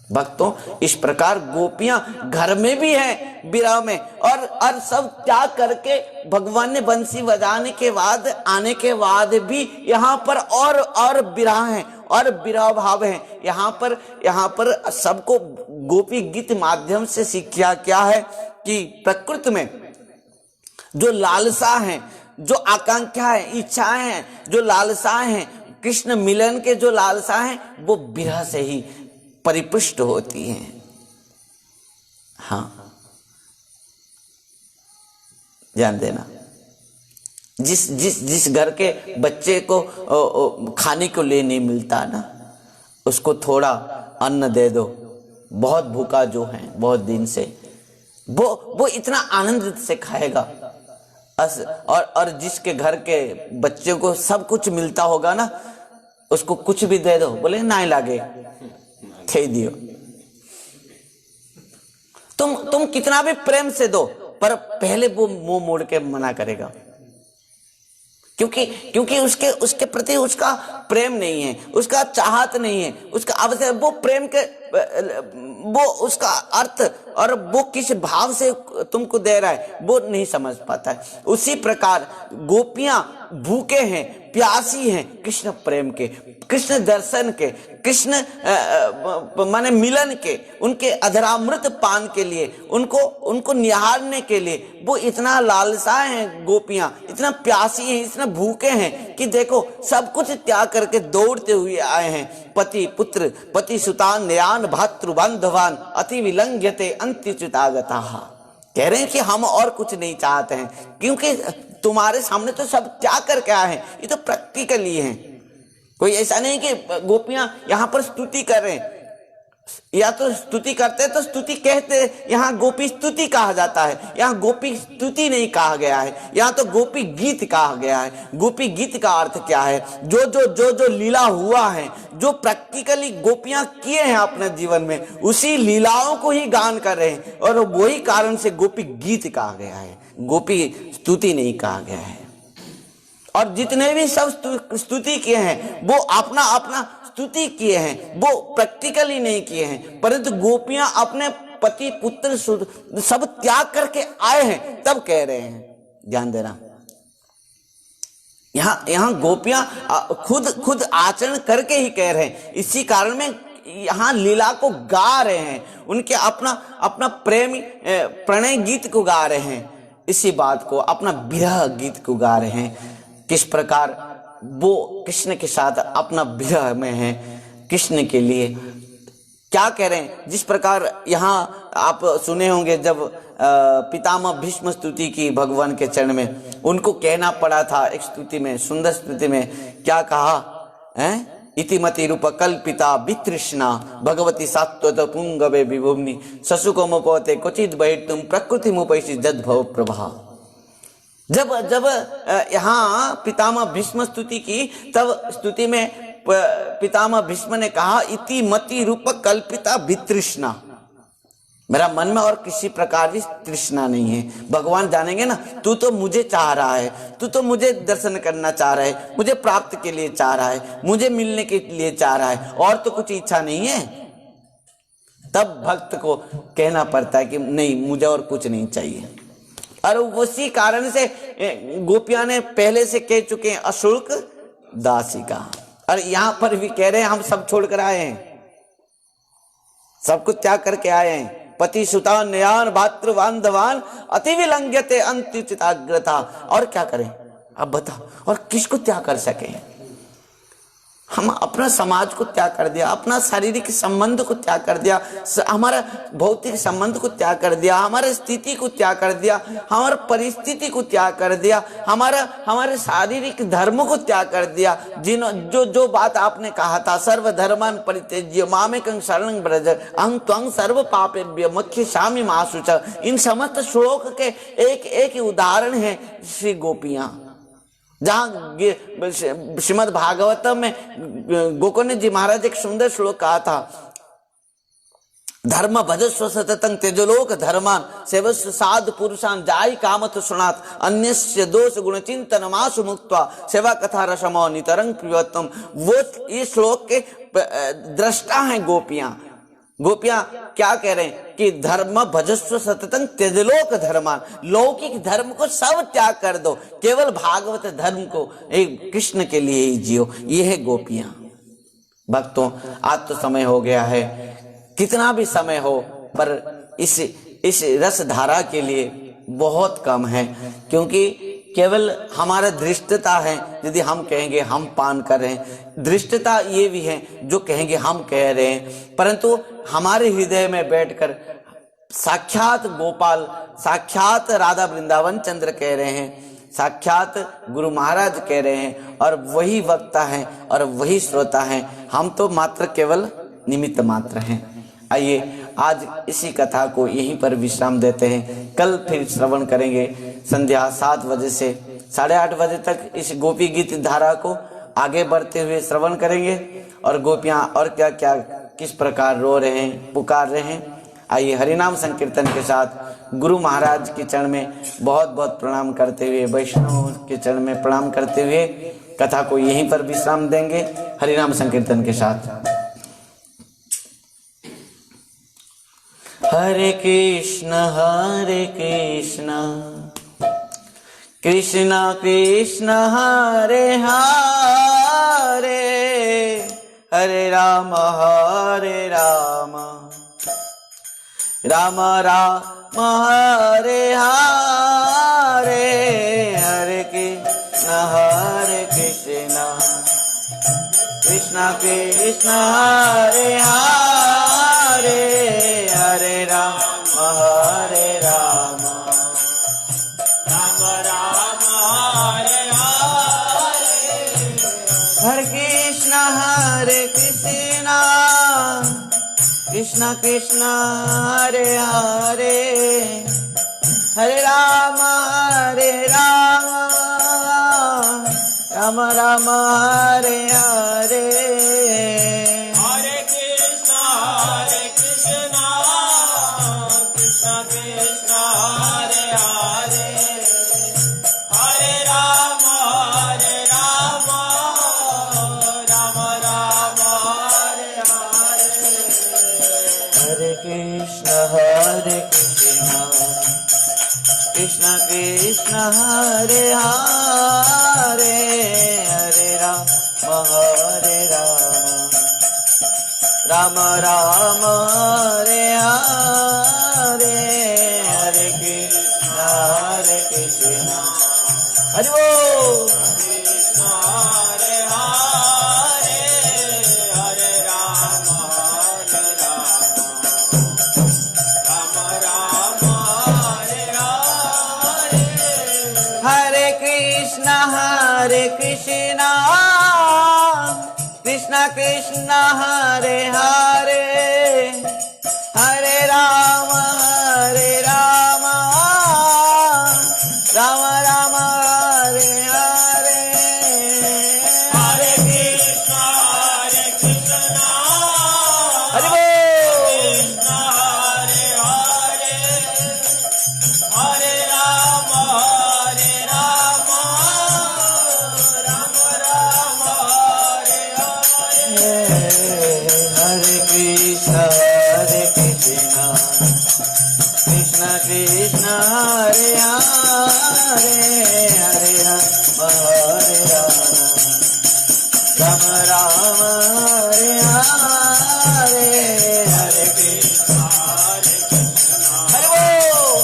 भक्तों, इस प्रकार गोपियां घर में भी हैं विरह में, और सब त्याग करके भगवान ने बंसी बजाने के बाद, आने के बाद भी यहाँ पर और विरह है और विरह भाव है। यहाँ पर सबको गोपी गीत माध्यम से सीखा क्या है कि प्रकृति में जो लालसा है, जो आकांक्षा है, इच्छाएं हैं, जो लालसाएं हैं, कृष्ण मिलन के जो लालसा है, वो विरह से ही परिपुष्ट होती हैं। हाँ, ध्यान देना, जिस घर के बच्चे को खाने को लिए नहीं मिलता ना, उसको थोड़ा अन्न दे दो, बहुत भूखा जो है बहुत दिन से, वो इतना आनंद से खाएगा। और जिसके घर के बच्चे को सब कुछ मिलता होगा ना, उसको कुछ भी दे दो, बोले नहीं लागे, खे दियो। तुम कितना भी प्रेम से दो, पर पहले वो मुंह मोड़ के मना करेगा, क्योंकि उसके प्रति उसका प्रेम नहीं है, उसका चाहत नहीं है, उसका आवश्यक, वो प्रेम के वो उसका अर्थ और वो किस भाव से तुमको दे रहा है वो नहीं समझ पाता है। उसी प्रकार गोपियां भूखे हैं, प्यासी हैं कृष्ण प्रेम के, कृष्ण दर्शन के, कृष्ण माने मिलन के, उनके अधरामृत पान के लिए, उनको निहारने के लिए वो इतना लालसा है। गोपियां इतना प्यासी हैं, इतना भूखे हैं कि देखो सब कुछ त्याग करके दौड़ते हुए आए हैं। पति पुत्र पति सुतान नयान भातृबांधवान अति विलंघ्यते अंत्यच्युतागता। कह रहे हैं कि हम और कुछ नहीं चाहते हैं, क्योंकि तुम्हारे सामने तो सब त्याग करके आए हैं। ये तो प्रैक्टिकली है, कोई ऐसा नहीं कि गोपियां यहाँ पर स्तुति कर रहे हैं, या तो स्तुति करते तो स्तुति कहते, यहाँ गोपी स्तुति कहा जाता है, यहाँ गोपी स्तुति नहीं कहा गया है, यहाँ तो गोपी गीत कहा गया है। गोपी गीत का अर्थ क्या है? जो जो जो जो लीला हुआ है, जो प्रैक्टिकली गोपियां किए हैं अपने जीवन में, उसी लीलाओं को ही गान कर रहे हैं, और वही कारण से गोपी गीत कहा गया है, गोपी स्तुति नहीं कहा गया है। और जितने भी सब स्तुति किए हैं वो अपना अपना स्तुति किए हैं, वो प्रैक्टिकली नहीं किए हैं, परंतु गोपियां अपने पति पुत्र सब त्याग करके आए हैं तब कह रहे हैं। ध्यान देना, यहाँ गोपियां खुद आचरण करके ही कह रहे हैं। इसी कारण में यहाँ लीला को गा रहे हैं, उनके अपना अपना प्रेम प्रणय गीत को गा रहे हैं, इसी बात को अपना विरह गीत को गा रहे हैं। किस प्रकार वो कृष्ण के साथ अपना विरह में है, कृष्ण के लिए क्या कह रहे हैं। जिस प्रकार यहाँ आप सुने होंगे जब पितामह भीष्म स्तुति की भगवान के चरण में, उनको कहना पड़ा था एक स्तुति में, सुंदर स्तुति में क्या कहा है, इतिमति रूप कल्पिता वितृष्णा भगवती सात्वत पुंगवे विभुम्नि ससुको मुपवते क्वचित बहिर्तुम प्रकृति मुपैषि जद भव प्रभा। जब यहाँ पितामह भीष्म स्तुति की, तब स्तुति में पितामह भीष्म ने कहा इति मति रूप कल्पिता वितृष्णा, मेरा मन में और किसी प्रकार की तृष्णा नहीं है। भगवान जानेंगे ना, तू तो मुझे चाह रहा है, तू तो मुझे दर्शन करना चाह रहा है, मुझे प्राप्त के लिए चाह रहा है, मुझे मिलने के लिए चाह रहा है, और तो कुछ इच्छा नहीं है। तब भक्त को कहना पड़ता है कि नहीं, मुझे और कुछ नहीं चाहिए। और उसी कारण से गोपियां ने पहले से कह चुके हैं अशुल्क दासी का, और यहाँ पर भी कह रहे हैं हम सब छोड़कर आए हैं, सब कुछ त्याग करके आए हैं। पति सुता नयान भातृवान दवान अति विलंघ्यते अंत्युचिताग्रता। और क्या करें अब बता, और किसको त्याग कर सके। हम अपना समाज को त्याग कर दिया, अपना शारीरिक संबंध को त्याग कर दिया, हमारा भौतिक संबंध को त्याग कर दिया, हमारे स्थिति को त्याग कर दिया, हमारे परिस्थिति को त्याग कर दिया, हमारे शारीरिक धर्म को त्याग कर दिया। जो बात आपने कहा था, सर्वधर्मान परित्यज्य मामेकं शरणं व्रज अहं त्वं सर्व पापेभ्यो मोक्षयिष्यामि मा शुचः। इन समस्त श्लोक के एक एक उदाहरण है श्री गोपियां, जहां श्रीमद् भागवतम में गोकर्ण जी महाराज एक सुंदर श्लोक कहा था, धर्म भजस्व सततं त्यजलोक धर्मान सेवस्व साधु पुरुषान जाई कामत सुनात अन्यस्य दोष गुण चिंतन मासु मुक्त्वा सेवा कथा रसमो नितरंग प्रियतम। वो ये श्लोक के दृष्टा हैं गोपियां। गोपियां क्या कह रहे हैं कि धर्म भजस्व सततं त्यजलोक धर्मान, लौकिक धर्म को सब त्याग कर दो, केवल भागवत धर्म को एक कृष्ण के लिए ही जियो। ये है गोपियां। भक्तों, आज तो समय हो गया है, कितना भी समय हो, पर इस रस धारा के लिए बहुत कम है, क्योंकि केवल हमारा दृष्टता है यदि हम कहेंगे हम पान कर रहे हैं, दृष्टता ये भी है जो कहेंगे हम कह रहे हैं, परंतु हमारे हृदय में बैठकर साक्षात गोपाल, साक्षात राधा वृंदावन चंद्र कह रहे हैं, साक्षात गुरु महाराज कह रहे हैं, और वही वक्ता है और वही श्रोता है। हम तो मात्र केवल निमित्त मात्र हैं। आइए आज इसी कथा को यहीं पर विश्राम देते हैं, कल फिर श्रवण करेंगे संध्या 7 बजे से 8:30 बजे तक इस गोपी गीत धारा को आगे बढ़ते हुए श्रवण करेंगे, और गोपियां और क्या क्या किस प्रकार रो रहे हैं, पुकार रहे हैं। आइए हरिनाम संकीर्तन के साथ गुरु महाराज के चरण में बहुत बहुत प्रणाम करते हुए, वैष्णव के चरण में प्रणाम करते हुए कथा को यहीं पर विश्राम देंगे हरिनाम संकीर्तन के साथ। हरे कृष्ण कृष्ण कृष्ण हरे हरे, हरे राम राम राम हरे हरे, हरे कृष्ण कृष्ण कृष्ण हरे हरे, हरे राम राम राम हरे हरे, हरे कृष्ण कृष्ण कृष्ण हरे हरे, हरे राम राम राम हरे हरे, हरे कृष्ण कृष्ण कृष्ण हरे हरे, हरे राम राम राम हरे हरे, हरे कृष्ण कृष्ण कृष्ण हरे हरे, हरे राम राम राम हरे हरे हरे कृष्ण हरि बोल। हरे कृष्ण कृष्ण कृष्ण हरे हरे हरे राम राम राम हरे हरे हरे कृष्ण हरि बोल। कृष्ण कृष्ण हरे हरे हरे राम राम राम हरे हरे हरे कृष्ण हरि बोल।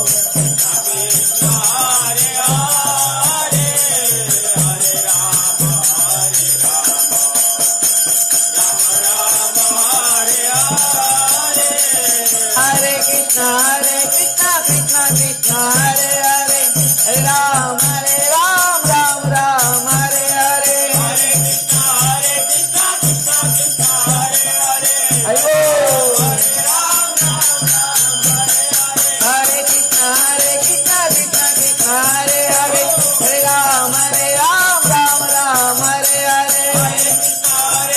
हरे कृष्ण कृष्ण कृष्ण हरे हरे हरे राम राम राम हरे हरे हरे कृष्ण हरि बोल। हरे कृष्ण कृष्ण कृष्ण हरे हरे हरे राम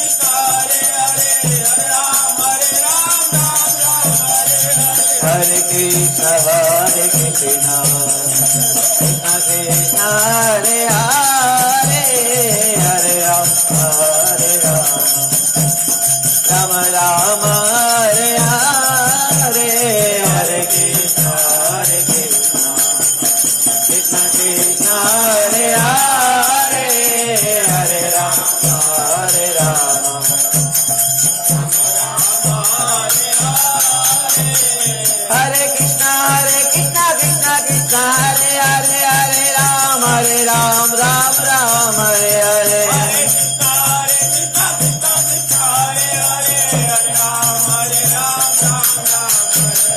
राम हरे हरे हरे कृष्ण कृष्ण कृष्ण हरे हरे हरे राम राम हरे हरे हरे कृष्ण कृष्ण कृष्ण हरे हरे हरे राम हरे कृष्ण कृष्ण कृष्ण हरे हरे हरे राम राम हरे हरे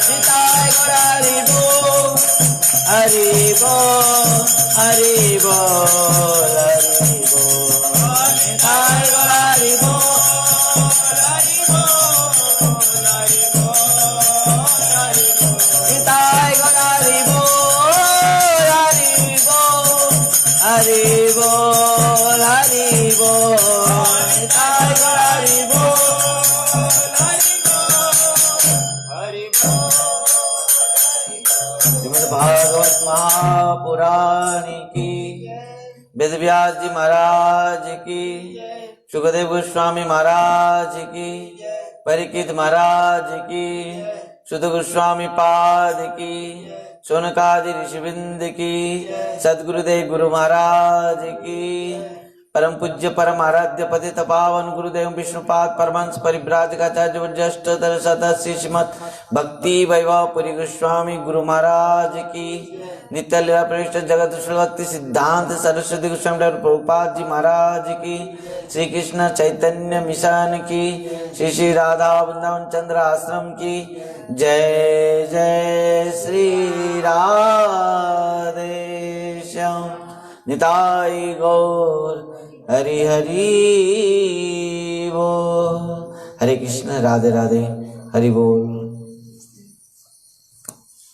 निताय गौर हरि बोल हरि बोल हरि बोल हरि बोल निताय गौर हरि बोल निताय गौर हरि बोल हरि बोल हरि बोल निताय गौर हरि बोल श्रीमद् भागवत महापुराण की वेद व्यास जी महाराज की सुखदेव गोस्वामी महाराज की परीक्षित महाराज की सुध गोस्वामी पाद की सोनकादि ऋषिवृंद की सदगुरुदेव गुरु महाराज की परम पूज्य परम आराध्य पतित पावन गुरुदेव विष्णुपाद परमहंस परिव्राजकाचार्य ज्येष्ठतर सदस्य श्रीमद् भक्ति वैभव पुरी गोस्वामी गुरु महाराज की नित्य लीला प्रविष्ट जगत भक्ति सिद्धांत सरस्वती गोस्वामी प्रभुपाद जी महाराज की श्री कृष्ण चैतन्य मिशन की श्री श्री राधा वृंदावन चंद्र आश्रम की जय जय श्री राधे श्याम निताई गौर हरि हरि बोल। हरे कृष्ण राधे राधे हरि बोल।